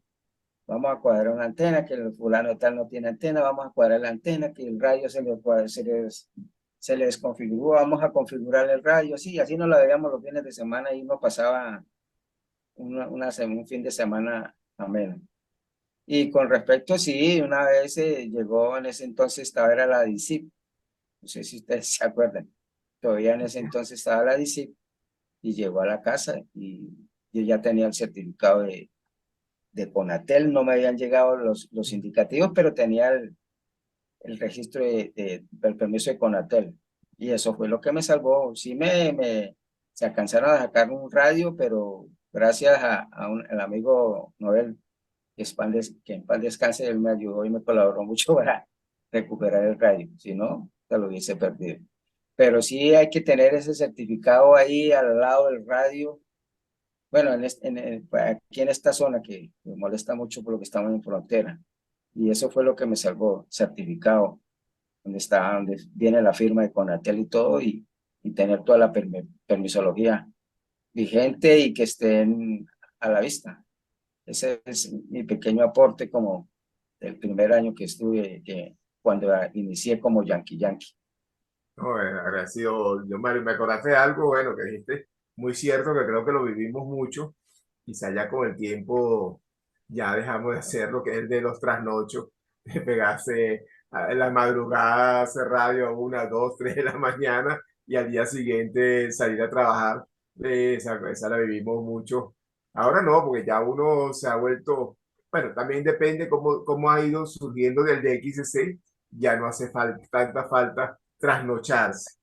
vamos a cuadrar una antena, que el fulano tal no tiene antena, vamos a cuadrar la antena, que el radio se les configuró, vamos a configurar el radio, sí, así nos la veíamos los fines de semana y uno pasaba un fin de semana ameno. Y con respecto, sí, una vez llegó, en ese entonces era la DICIP, no sé si ustedes se acuerdan, todavía en ese entonces estaba la DICIP, y llegó a la casa y yo ya tenía el certificado de Conatel. No me habían llegado los indicativos, pero tenía el registro del permiso de Conatel, y eso fue lo que me salvó. Sí se alcanzaron a sacar un radio, pero gracias al amigo Noel, que en paz descanse, él me ayudó y me colaboró mucho para recuperar el radio, si no, se lo hubiese perdido. Pero sí hay que tener ese certificado ahí al lado del radio. Bueno, aquí en esta zona que me molesta mucho por lo que estamos en frontera, y eso fue lo que me salvó, certificado, donde viene la firma de Conatel y todo, y tener toda la permisología vigente y que estén a la vista. Ese es mi pequeño aporte como el primer año que estuve, cuando inicié como Yankee. No, agradecido, yo Mario, me acordaste de algo bueno que dijiste, muy cierto, que creo que lo vivimos mucho. Quizá ya con el tiempo ya dejamos de hacer lo que es el de los trasnochos, de pegarse en la madrugada, hacer radio a 1, 2, 3 de la mañana y al día siguiente salir a trabajar. Esa la vivimos mucho. Ahora no, porque ya uno se ha vuelto, bueno, también depende cómo ha ido surgiendo del DXC, ya no hace tanta falta trasnocharse,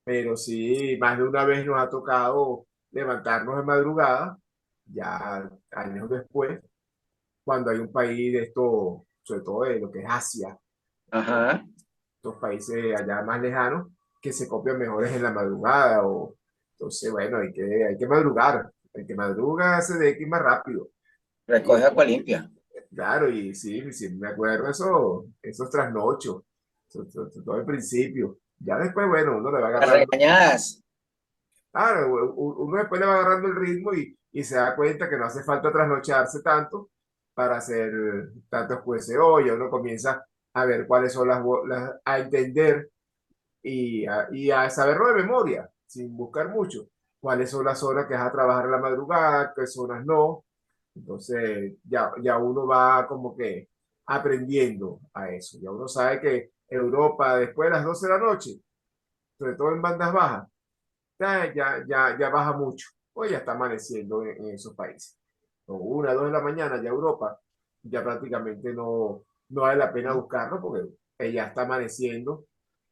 pero sí, más de una vez nos ha tocado levantarnos de madrugada, ya años después, cuando hay un país de esto, sobre todo de lo que es Asia, Ajá. estos países allá más lejanos, que se copian mejores en la madrugada, entonces, bueno, hay que madrugar, el que madruga se de aquí más rápido. Recoge agua limpia. Claro, y sí, sí, me acuerdo esos trasnochos, todo el principio. Ya después, bueno, uno le va Las agarrando. regañadas. Claro, uno después le va agarrando el ritmo y se da cuenta que no hace falta trasnocharse tanto para hacer tantos QSO. Ya uno comienza a ver cuáles son a entender y a saberlo de memoria, sin buscar mucho, cuáles son las zonas que vas a trabajar en la madrugada, qué zonas no. Entonces ya uno va como que aprendiendo a eso. Ya uno sabe que Europa después de las 12 de la noche, sobre todo en bandas bajas, ya baja mucho, pues ya está amaneciendo en esos países. O 1, 2 de la mañana, ya Europa, ya prácticamente no vale la pena buscarlo porque ya está amaneciendo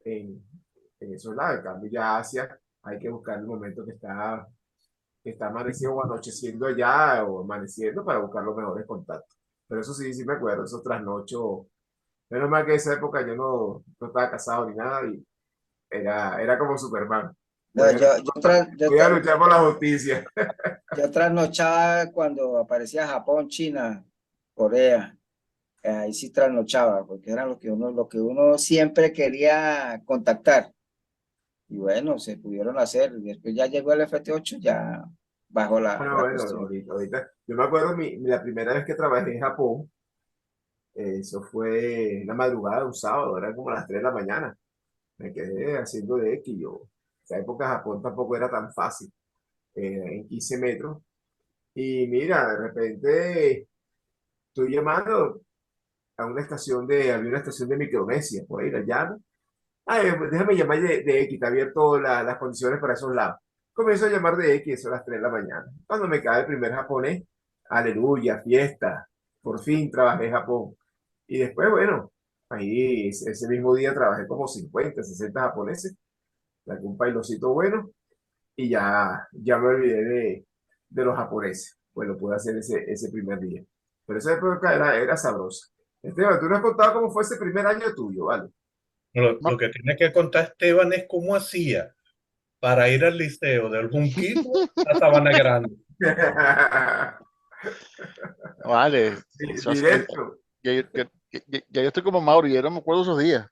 en esos lados. En cambio, ya Asia, hay que buscar el momento que está amaneciendo o anocheciendo allá o amaneciendo para buscar los mejores contactos. Pero eso sí, sí me acuerdo, esos trasnochos. Menos mal que en esa época yo no estaba casado ni nada y era como Superman. No, Voy a luchar por la justicia. yo trasnochaba cuando aparecía Japón, China, Corea. ahí sí trasnochaba, porque eran lo que uno siempre quería contactar. Y bueno, se pudieron hacer. Y después ya llegó el FT8, ya bajó Bueno, la bueno, cuestión. yo me acuerdo la primera vez que trabajé en Japón, eso fue en la madrugada de un sábado, era como las 3 de la mañana. Me quedé haciendo de X. Yo, en esa época Japón tampoco era tan fácil, en 15 metros. Y mira, de repente estoy llamando había una estación de Micronesia, por ahí la llamo. Ay, pues déjame llamar de X, está abierto las condiciones para esos lados. Comienzo a llamar de X, eso a las 3 de la mañana. Cuando me cae el primer japonés, aleluya, fiesta, por fin trabajé en Japón. Y después, bueno, ahí ese mismo día trabajé como 50, 60 japoneses, saqué un pailocito bueno y ya me olvidé de los japoneses. Pues lo pude hacer ese primer día. Pero esa época era sabrosa. Esteban, tú no has contado cómo fue ese primer año tuyo, ¿vale? Lo que tiene que contar Esteban es cómo hacía para ir al liceo del Junquito a Sabana Grande. Vale, Directo. ya yo estoy como Mauro, y yo no me acuerdo esos días,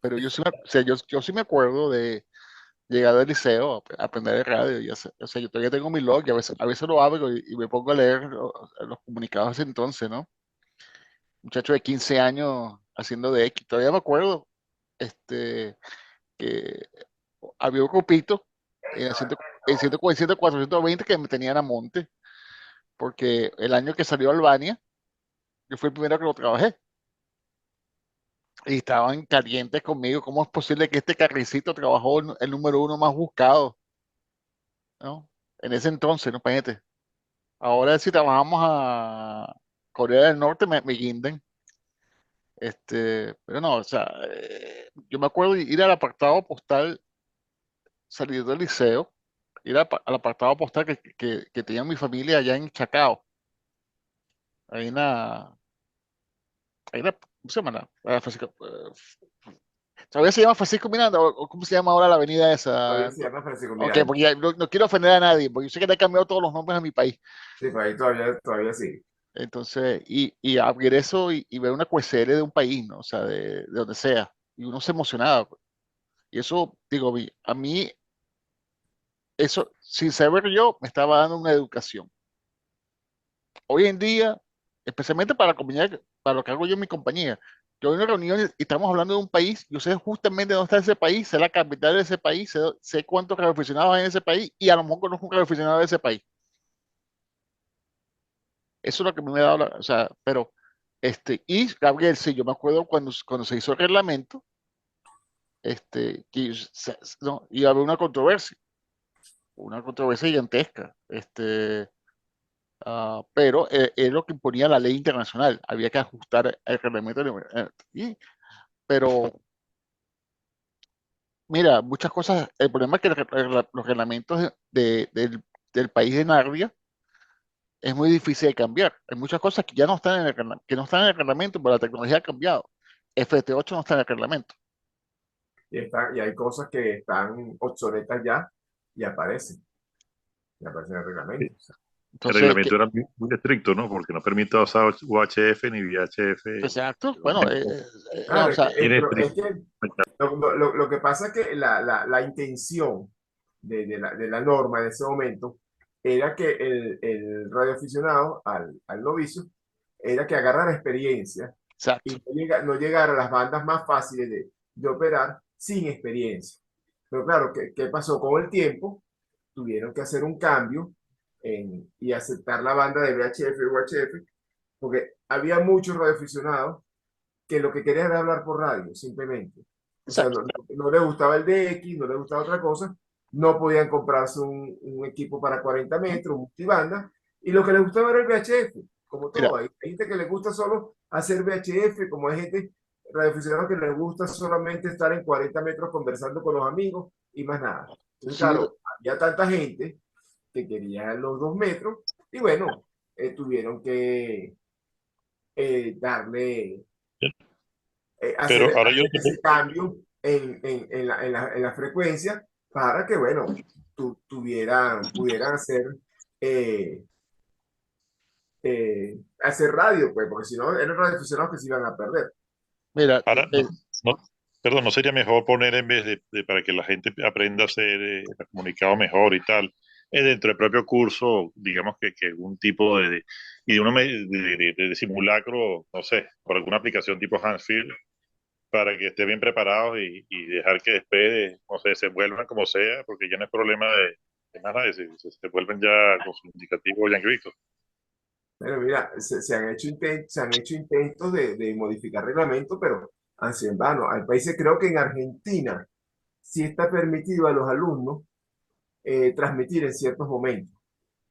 pero yo sí o sea, yo sí me acuerdo de llegar al liceo, aprender de radio, o sea, yo todavía tengo mi blog y a veces lo abro y me pongo a leer los comunicados de ese entonces, ¿no? Muchacho de 15 años haciendo de X, todavía me acuerdo, que había un grupito en 147, 420 que me tenían a monte, porque el año que salió Albania, yo fui el primero que lo trabajé. Y estaban calientes conmigo. ¿Cómo es posible que este carricito trabajó el número uno más buscado? ¿No? En ese entonces, no, imagínate. Ahora si trabajamos a Corea del Norte, me guinden. Pero no, o sea, yo me acuerdo de ir al apartado postal, salir del liceo, ir al apartado postal que tenía mi familia allá en Chacao, ahí en ¿cómo se llama? ¿Todavía se llama Francisco Miranda o cómo se llama ahora la avenida Todavía esa? se llama Francisco Ok, Miranda. porque no quiero ofender a nadie, porque yo sé que le he cambiado todos los nombres a mi país. Sí, por ahí todavía sí. Entonces, y abrir eso y ver una QSL de un país, ¿no? O sea, de donde sea. Y uno se emocionaba, pues. Y eso, digo, a mí, eso, sin saber yo, me estaba dando una educación. Hoy en día, especialmente para la compañía, para lo que hago yo en mi compañía, yo en una reunión y estamos hablando de un país, yo sé justamente dónde está ese país, sé la capital de ese país, sé cuántos radioaficionados hay en ese país y a lo mejor conozco un radioaficionado de ese país. Eso es lo que me ha dado, o sea, pero, y Gabriel, sí, yo me acuerdo cuando se hizo el reglamento, que no, iba a haber una controversia gigantesca, pero es lo que imponía la ley internacional, había que ajustar el reglamento, pero, mira, muchas cosas, el problema es que los reglamentos del país de Narvia es muy difícil de cambiar. Hay muchas cosas que ya no están en que no están en el reglamento, pero la tecnología ha cambiado. FT8 no está en el reglamento. Y hay cosas que están obsoletas y aparecen en el reglamento. O sea, El Entonces, reglamento era muy estricto, ¿no? Porque no permite usar UHF ni VHF. exacto, bueno, no, o claro, sea, Bien pero es estricto. que lo que pasa es que la intención de la norma en ese momento era que el radioaficionado al novicio era que agarrara experiencia y exacto. no llegara a las bandas más fáciles de operar sin experiencia. Pero claro, ¿qué pasó con el tiempo? Tuvieron que hacer un cambio y aceptar la banda de VHF y UHF, porque había muchos radioaficionados que lo que querían era hablar por radio, simplemente. O sea, Exacto. no les gustaba el DX, no les gustaba otra cosa, no podían comprarse un equipo para 40 metros, multibanda, y lo que les gustaba era el VHF, como Mira, todo. Hay gente que le gusta solo hacer VHF, como hay gente radioaficionada que les gusta solamente estar en 40 metros conversando con los amigos y más nada. Entonces, sí, claro, había tanta gente que quería los 2 metros y bueno, tuvieron que darle hacer, Pero ahora yo hacer no te ese cambio en la frecuencia para que, bueno, pudieran hacer, eh, hacer radio, pues, porque si no, eran radioaficionados que se iban a perder. Mira, Ahora, no, perdón, ¿no sería mejor poner en vez para que la gente aprenda a hacer comunicado mejor y tal, dentro del propio curso, digamos que algún tipo y de, uno de simulacro, no sé, por alguna aplicación tipo Hansfield, para que esté bien preparados y dejar que después, no sé, se vuelvan como sea, porque ya no es problema de más nadie, se vuelven ya con su indicativo Yankee Victor. Pero mira, se han hecho intentos de modificar reglamentos, pero han sido en vano. Hay países, creo que en Argentina, sí está permitido a los alumnos transmitir en ciertos momentos.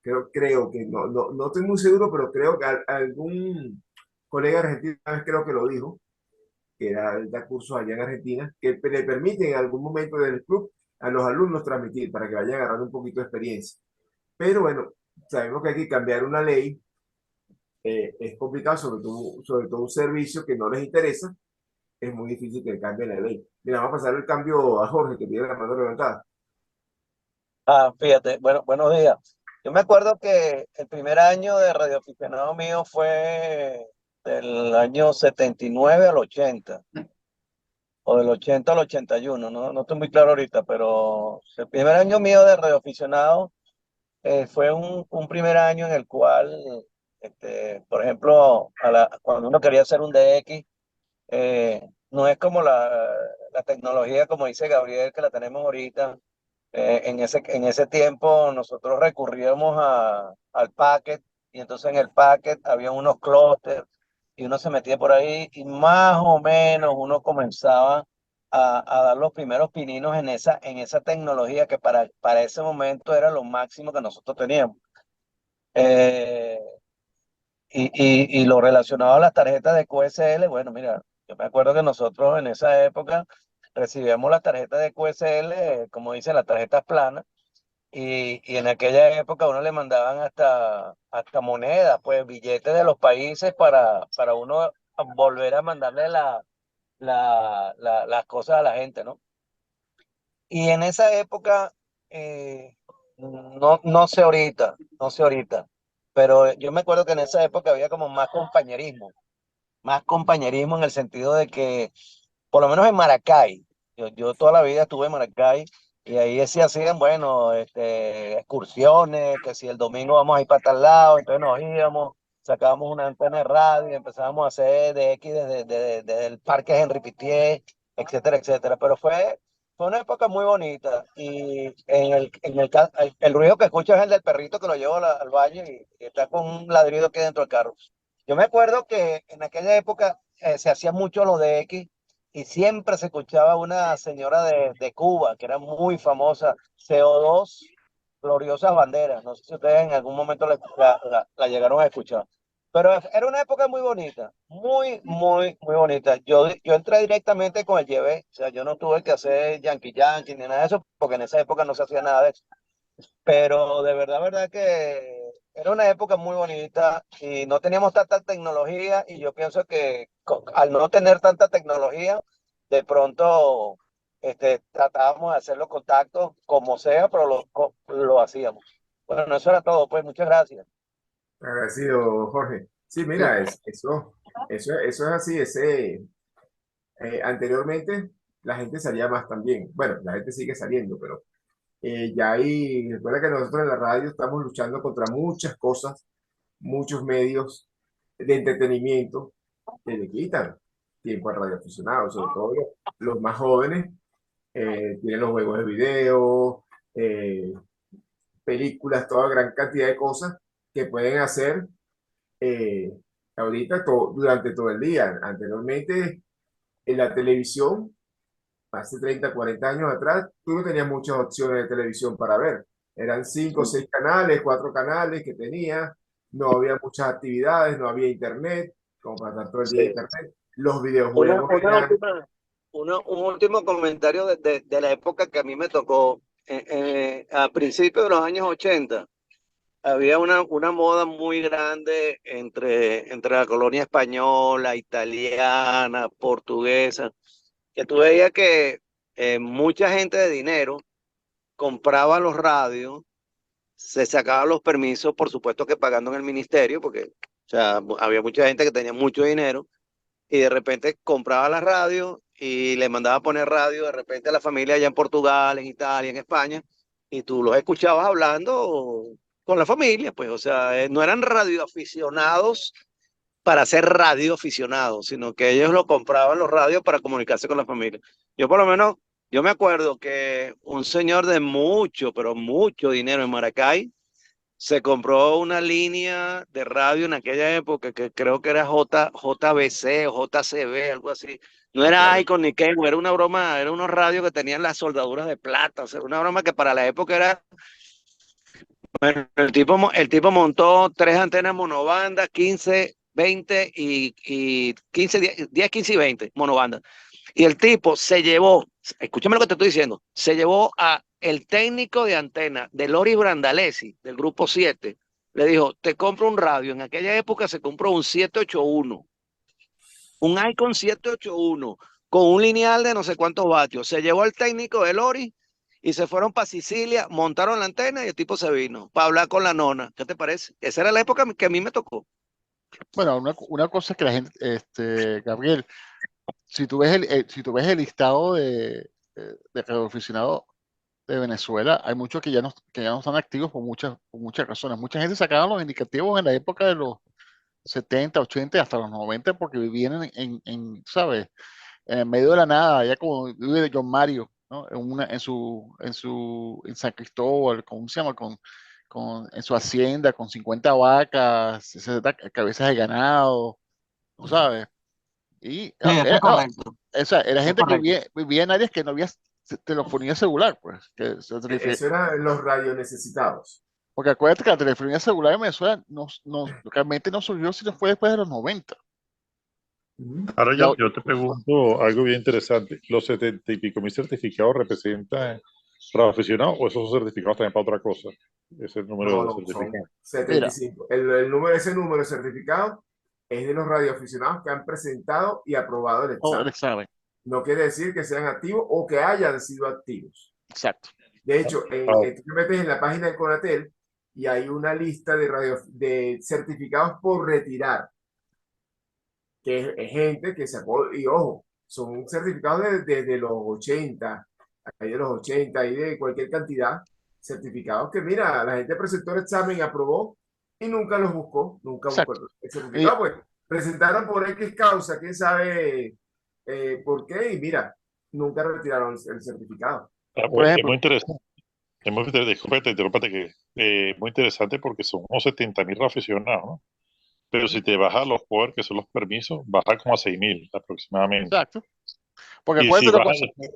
Creo que, no estoy muy seguro, pero creo que algún colega argentino una vez creo que lo dijo, que da cursos allá en Argentina, que le permiten en algún momento del club a los alumnos transmitir para que vayan agarrando un poquito de experiencia. Pero bueno, sabemos que hay que cambiar una ley, es complicado, sobre todo un servicio que no les interesa, es muy difícil que cambien la ley. Mira, vamos a pasar el cambio a Jorge, que tiene la mano levantada. Fíjate, bueno, buenos días. Yo me acuerdo que el primer año de radioaficionado mío fue del año 79 al 80, o del 80 al 81, no estoy muy claro ahorita, pero el primer año mío de radioaficionado fue un primer año en el cual, por ejemplo, cuando uno quería hacer un DX, no es como la tecnología, como dice Gabriel, que la tenemos ahorita. En ese tiempo nosotros recurríamos al packet, y entonces en el packet había unos clústeres y uno se metía por ahí y más o menos uno comenzaba a dar los primeros pininos en esa tecnología que para ese momento era lo máximo que nosotros teníamos. Eh, y lo relacionado a las tarjetas de QSL, bueno, mira, yo me acuerdo que nosotros en esa época recibíamos las tarjetas de QSL, como dicen, las tarjetas planas, y en aquella época uno le mandaban hasta monedas, pues billetes de los países para uno volver a mandarle las cosas a la gente, ¿no? Y en esa época, no sé ahorita, pero yo me acuerdo que en esa época había como más compañerismo en el sentido de que, por lo menos en Maracay, yo toda la vida estuve en Maracay y ahí sí hacían, bueno, excursiones, que si el domingo vamos a ir para tal lado, entonces nos íbamos, sacábamos una antena de radio y empezábamos a hacer DX desde el Parque Henri Pittier, etcétera, etcétera. Pero fue una época muy bonita y el ruido que escuchas es el del perrito que lo llevo al baño y está con un ladrido aquí dentro del carro. Yo me acuerdo que en aquella época se hacía mucho lo de X y siempre se escuchaba una señora de Cuba que era muy famosa, CO2, Gloriosas Banderas. No sé si ustedes en algún momento la llegaron a escuchar. Pero era una época muy bonita, muy, muy, muy bonita. Yo entré directamente con el YB, o sea, yo no tuve que hacer Yankee Yankee ni nada de eso, porque en esa época no se hacía nada de eso. Pero de verdad que era una época muy bonita y no teníamos tanta tecnología y yo pienso que al no tener tanta tecnología, de pronto tratábamos de hacer los contactos como sea, pero lo hacíamos. Bueno, eso era todo, pues muchas gracias. Agradecido, Jorge. Sí, sí, mira, eso es así. Anteriormente la gente salía más también. Bueno, la gente sigue saliendo, pero ya ahí, recuerda que nosotros en la radio estamos luchando contra muchas cosas, muchos medios de entretenimiento que le quitan tiempo al radioaficionado, sobre todo los más jóvenes, tienen los juegos de video, eh, películas, toda gran cantidad de cosas que pueden hacer eh, ahorita durante todo el día. Anteriormente, en la televisión, hace 30 40 años atrás, tú no tenías muchas opciones de televisión para ver. Eran 5 o 6 canales, 4 canales que tenía, no había muchas actividades, no había internet, como para estar todo el día en Sí. internet. Los Una, videojuegos una eran, última, un último comentario de la época que a mí me tocó. A principios de los años 80 había una moda muy grande entre la colonia española, italiana, portuguesa, que tú veías que mucha gente de dinero compraba los radios, se sacaba los permisos, por supuesto que pagando en el ministerio, porque O sea, había mucha gente que tenía mucho dinero y de repente compraba la radio y le mandaba a poner radio de repente a la familia allá en Portugal, en Italia, en España, y tú los escuchabas hablando con la familia, pues, o sea, no eran radioaficionados para ser radioaficionados, sino que ellos lo compraban los radios para comunicarse con la familia. Yo por lo menos, yo me acuerdo que un señor de mucho, pero mucho dinero en Maracay, se compró una línea de radio en aquella época que creo que era JBC o JCB, algo así. No era Claro. Icon ni Kenwo, era una broma, era unos radios que tenían las soldaduras de plata, o sea, una broma que para la época era, bueno, el tipo montó 3 antenas monobanda, 15, 20 y 15, 10, 15 y 20 monobanda. Y el tipo se llevó, escúchame lo que te estoy diciendo, se llevó a el técnico de antena de Loris Brandalesi, del grupo 7, le dijo, te compro un radio. En aquella época se compró un 781, un Icon 781, con un lineal de no sé cuántos vatios. Se llevó al técnico de Loris y se fueron para Sicilia, montaron la antena y el tipo se vino para hablar con la nona. ¿Qué te parece? Esa era la época que a mí me tocó. Bueno, una cosa es que la gente, Gabriel, si tú ves el listado de radioaficionados de Venezuela, hay muchos que ya no están activos por muchas razones. Mucha gente sacaba los indicativos en la época de los 70, 80 y hasta los 90 porque vivían ¿sabes? En el medio de la nada, ya como vive John Mario, ¿no? En San Cristóbal, ¿cómo se llama? En su hacienda, con 50 vacas, 60 cabezas de ganado, ¿no sabes? Y Sí, eso es no, correcto. era Eso es gente que correcto. vivía en áreas que no había telefonía celular, pues, Eso eran los radio necesitados. porque acuérdate que la telefonía celular en Venezuela realmente no surgió sino fue después de los 90. Ujú. Ahora Ya, yo te pregunto algo bien interesante. ¿Los 70 y pico mil certificados representan para aficionados o esos son certificados también para otra cosa? Ese es el número No, de no, son certificados. 75. Ese número certificado es de los radioaficionados que han presentado y aprobado el el examen. examen, No quiere decir que sean activos o que hayan sido activos. exacto. De hecho, Ah, tú te metes en la página de Conatel y hay una lista de certificados por retirar, que es gente que sacó, y ojo, son certificados desde los 80, hay de los 80 y de cualquier cantidad, certificados que, mira, la gente presentó el examen y aprobó y nunca los buscó, nunca buscó Exacto. el Y, certificado, pues presentaron por X causa, quién sabe por qué, y mira, nunca retiraron el certificado. por es muy ejemplo, interesante. Es muy interesante, disculpa, te interrumpa, que muy interesante porque son unos 70.000 aficionados, ¿no? Pero si te bajas los power, que son los permisos, baja como a 6.000 aproximadamente. exacto. Porque Y si acuérdate una bajas cosa,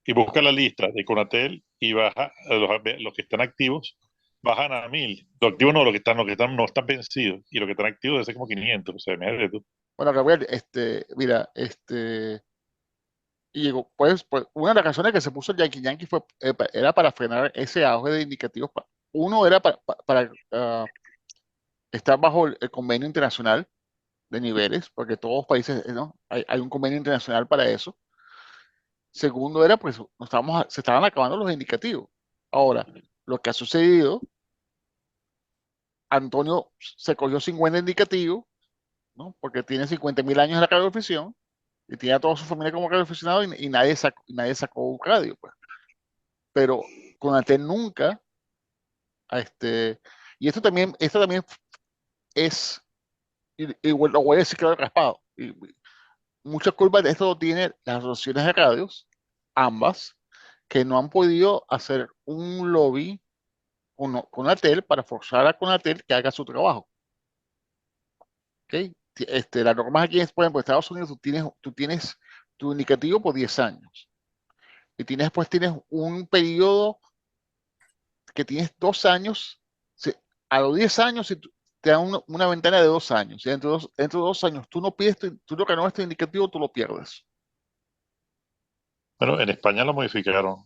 y busca la lista de Conatel y baja a los que están activos, bajan a 1.000. Los activos no, los que están no están vencidos. Y los que están activos debe ser como 500. O sea, imagínate tú. bueno, Gabriel, mira, y llegó, pues, una de las razones que se puso el Yankee Yankee era para frenar ese auge de indicativos. Uno era para estar bajo el convenio internacional de niveles, porque todos los países, ¿no? Hay un convenio internacional para eso. Segundo era, pues, se estaban acabando los indicativos. Ahora, lo que ha sucedido, Antonio se cogió 50 indicativos, ¿no? Porque tiene 50.000 años en la radioafición y tiene a toda su familia como radioaficionado y nadie sacó un radio, pues. Pero Conatel nunca, a este, y esto también es, y lo voy a decir claro raspado, y mucha culpa de esto lo tiene las asociaciones de radios, ambas, que no han podido hacer un lobby con Conatel para forzar a Conatel que haga su trabajo. ¿Ok? Las normas aquí, por ejemplo, en Estados Unidos, tú tienes tu indicativo por 10 años. Y después tienes un periodo que tienes 2 años. A los 10 años te dan una ventana de 2 años. Y dentro de 2 años tú no pides, tú no renuevas tu indicativo, tú lo pierdes. Bueno, en España lo modificaron.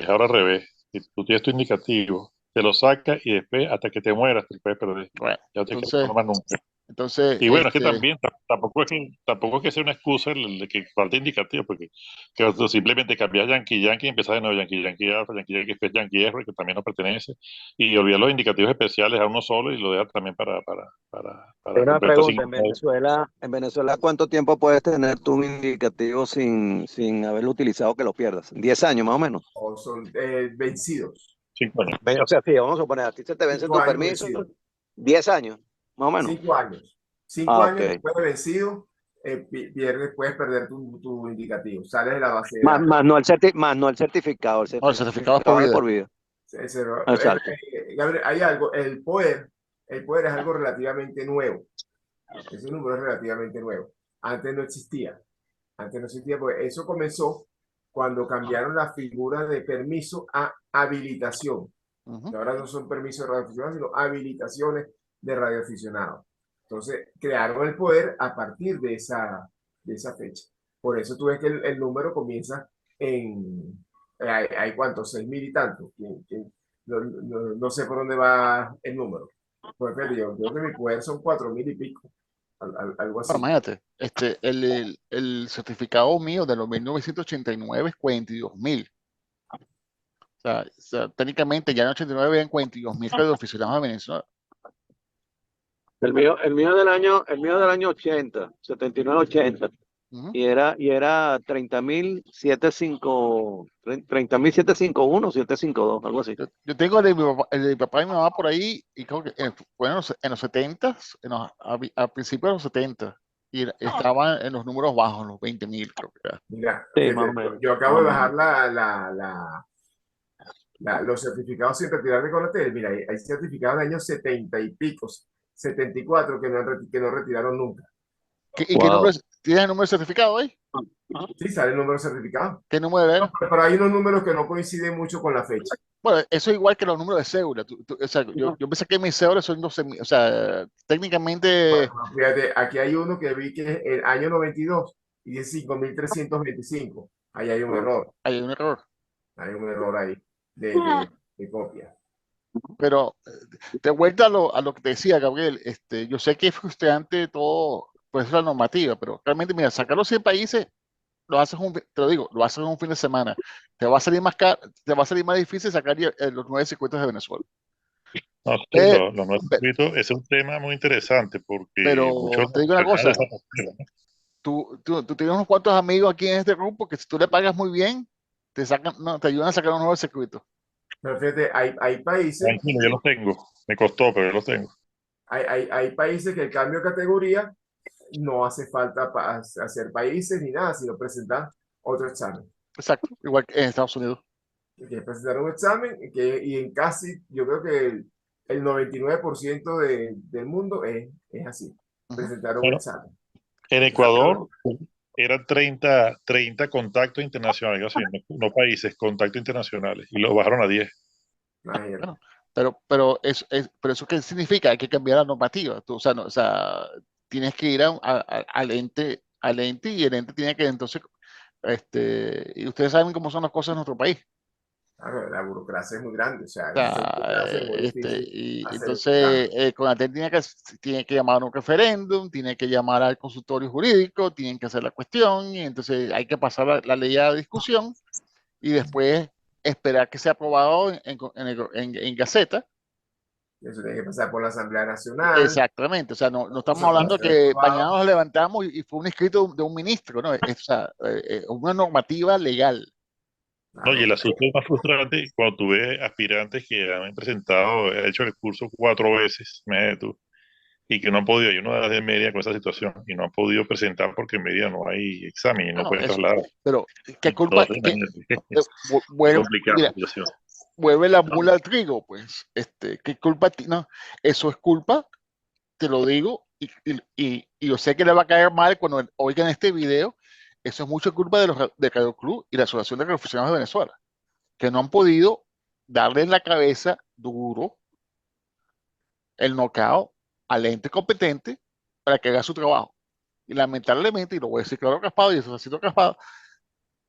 Ahora al revés. Si tú tienes tu indicativo, te lo sacas y después, hasta que te mueras, te lo puedes perder. Bueno, Ya no tienes que entonces, renovar más nunca. Entonces, Y bueno, es que también tampoco es que sea una excusa el de que falta indicativo, porque que tú simplemente cambias Yankee Yankee y empiezas de nuevo Yankee Yankee Alpha, Yankee Yankee Spec, Yankee R, que también nos pertenece, y olvidas los indicativos especiales a uno solo y lo dejas también para Una completar pregunta, 5 modos. En Venezuela, ¿cuánto tiempo puedes tener tú un indicativo sin haberlo utilizado que lo pierdas? 10 años más o menos. O son vencidos. 5 años. O sea, sí, vamos a suponer, a ti se te vencen 5 tus años permisos, vencidos. 10 años, más o menos. 5 años. Cinco Ah, años ok. después de vencido, pierdes, puedes perder tu indicativo. Sales de la base de Más, datos. más no el certificado. El no, el certificado es por certificado es vida. por vida. Exacto. Gabriel, hay algo, el poder es algo relativamente nuevo. Ese número es relativamente nuevo. Antes no existía. Antes no existía, porque eso comenzó cuando cambiaron la figura de permiso a habilitación. Ujú. Que ahora no son permisos de radioaficionados, sino habilitaciones de radioaficionados. Entonces, crearon el poder a partir de esa fecha. Por eso tú ves que el número comienza hay cuántos, 6.000 y tantos. No sé por dónde va el número. Pues, pero yo creo que mi poder son 4.000 y pico, algo Pero así. imagínate, el certificado mío de los 1989 es 42.000. O sea, técnicamente ya en 89 habían 42.000 radioaficionados de Venezuela. El mío del año 80, 79-80. Ujú. Y era 30.751, 752, algo así. Yo tengo el de mi papá y mi mamá por ahí, y creo que fue en los 70, a principios de los 70, y estaban en los números bajos, los 20.000, creo que era. Mira, Sí, más o fíjate, menos. yo acabo de bajar los certificados sin retirar de Conatel. Mira, hay certificados de años 70 y pico, 74 que no retiraron nunca. ¿Y qué número Wow. tienes el número de certificado ahí? Sí, sale el número certificado. ¿Qué número era? Pero hay unos números que no coinciden mucho con la fecha. Bueno, eso es igual que los números de cédula. O sea, yo pensé que mis cédulas son 12.000. O sea, técnicamente, Bueno, fíjate, aquí hay uno que vi que es el año 92 y dice 5.325. Ahí hay un error. hay un error. Hay un error ahí de copia. Pero de vuelta a lo que te decía, Gabriel, yo sé que es frustrante todo, pues la normativa, pero realmente, mira, sacar los 100 países, te lo digo, lo haces en un fin de semana. Te va a salir más caro, te va a salir más difícil sacar los 9 circuitos de Venezuela. No, sí, Pe- los nuevos pe- circuitos, ese es un tema muy interesante porque muchos Pero te digo una cosa, profesionales, ¿no? tú tienes unos cuantos amigos aquí en este grupo que si tú le pagas muy bien, te sacan, no, te ayudan a sacar un nuevo circuito. Pero fíjate, hay países, Tranquilo, yo los tengo. Me costó, pero yo los tengo. hay países que el cambio de categoría no hace falta hacer países ni nada, sino presentar otro examen. Exacto, igual que en Estados Unidos. Que presentar un examen y en casi, yo creo que el 99% del mundo es así, Ujú. presentar un Bueno, examen. en Exacto. Ecuador eran 30 contactos internacionales, así, no países, contactos internacionales, y los bajaron a 10. Imagínate. Bueno, pero eso qué significa, hay que cambiar la normativa. O sea, o sea, tienes que ir al ente y el ente tiene que entonces, y ustedes saben cómo son las cosas en nuestro país. Claro, la burocracia es muy grande, o sea, O sea, eso hace muy difícil y hacer este entonces cambio. Conatel tiene que llamar a un referéndum, tiene que llamar al consultorio jurídico, tienen que hacer la cuestión, y entonces hay que pasar la ley a discusión y después esperar que sea aprobado en Gaceta. Eso tiene que pasar por la Asamblea Nacional, Exactamente, o sea, no estamos eso para hablando ser que mañana aprobado. nos levantamos y fue un escrito de un ministro, ¿no? O sea, una normativa legal. No, y Claro, el asunto es más frustrante cuando tú ves aspirantes que han presentado, han hecho el curso 4 veces, imagínate tú, y que no han podido, y uno de media con esa situación, y no han podido presentar porque en media no hay examen y no Bueno, pueden trasladar. pero qué culpa, Entonces, imagínate, es vuelve, complicada la mira, situación. vuelve la mula al trigo, pues, qué culpa, no, eso es culpa, te lo digo, y yo sé que le va a caer mal cuando oigan este video, eso es mucha culpa de Radio Club y la Asociación de Profesionales de Venezuela, que no han podido darle en la cabeza duro el knockout al ente competente para que haga su trabajo. Y lamentablemente, y lo voy a decir claro Caspado, y eso ha sido Caspado,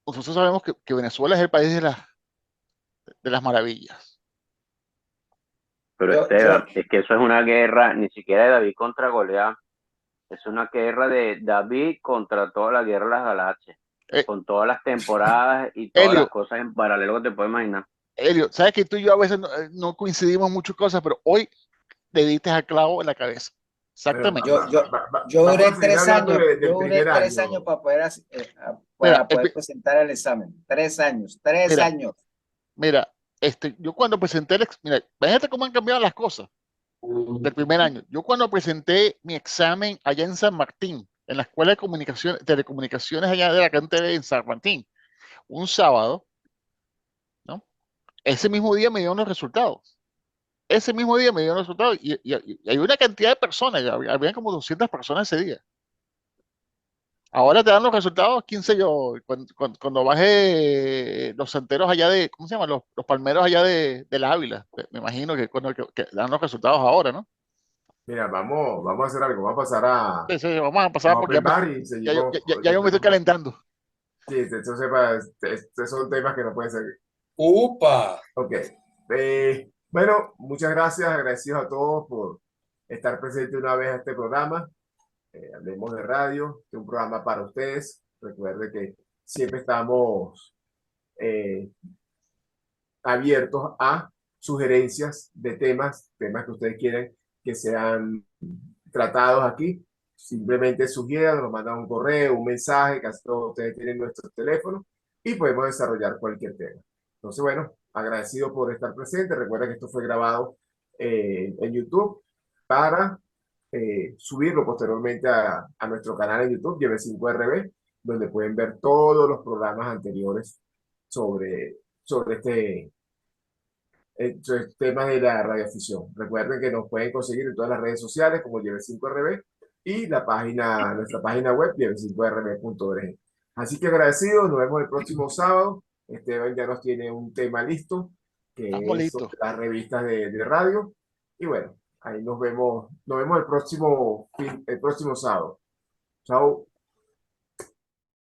nosotros sabemos que Venezuela es el país de las maravillas. Pero Yo, Esteban, es que eso es una guerra, ni siquiera de David contra Goliat. Es una guerra de David contra toda la guerra de las galaxias, Eh, con todas las temporadas y todas las Helio, cosas en paralelo que te puedes imaginar. Helio, sabes que tú y yo a veces no coincidimos en muchas cosas, pero hoy le diste al clavo en la cabeza. Bueno, Exactamente. Yo vamos duré a seguir hablando del yo duré primer 3 años año. Mira, para poder presentar el examen. 3 años, tres mira, años. mira, yo cuando presenté mira, fíjate cómo han cambiado las cosas del primer año. Yo cuando presenté mi examen allá en San Martín, en la Escuela de Telecomunicaciones allá de la CanTV en San Martín, un sábado, ¿no? Ese mismo día me dieron los resultados. Ese mismo día me dieron los resultados y hay una cantidad de personas, había como 200 personas ese día. Ahora te dan los resultados, 15 yo, cuando baje los santeros allá de, ¿cómo se llama? Los palmeros allá del Ávila. Me imagino que cuando que dan los resultados ahora, ¿no? Mira, vamos a hacer algo. Vamos a pasar Sí, sí, vamos a a pasar porque Open Bar y seguimos. ya yo me estoy calentando. Sí, eso sepa, estos son temas que no pueden ser. ¡Upa! Ok. Bueno, muchas gracias. Agradecidos a todos por estar presentes una vez a este programa. Hablemos de Radio, este es un programa para ustedes. Recuerde que siempre estamos abiertos a sugerencias de temas que ustedes quieren que sean tratados aquí. Simplemente sugieran, nos mandan un correo, un mensaje, casi todos ustedes tienen nuestro teléfono y podemos desarrollar cualquier tema. Entonces, bueno, agradecido por estar presente. Recuerda que esto fue grabado en YouTube para subirlo posteriormente a nuestro canal en YouTube, Lleve5RB, donde pueden ver todos los programas anteriores sobre este tema de la radioafición. Recuerden que nos pueden conseguir en todas las redes sociales como Lleve5RB y nuestra página web lleve5rb.org. Así que agradecidos, nos vemos el próximo sábado. Esteban ya nos tiene un tema listo, que Estamos es listos. sobre las revistas de radio. Y bueno, ahí nos vemos el próximo sábado. Chao.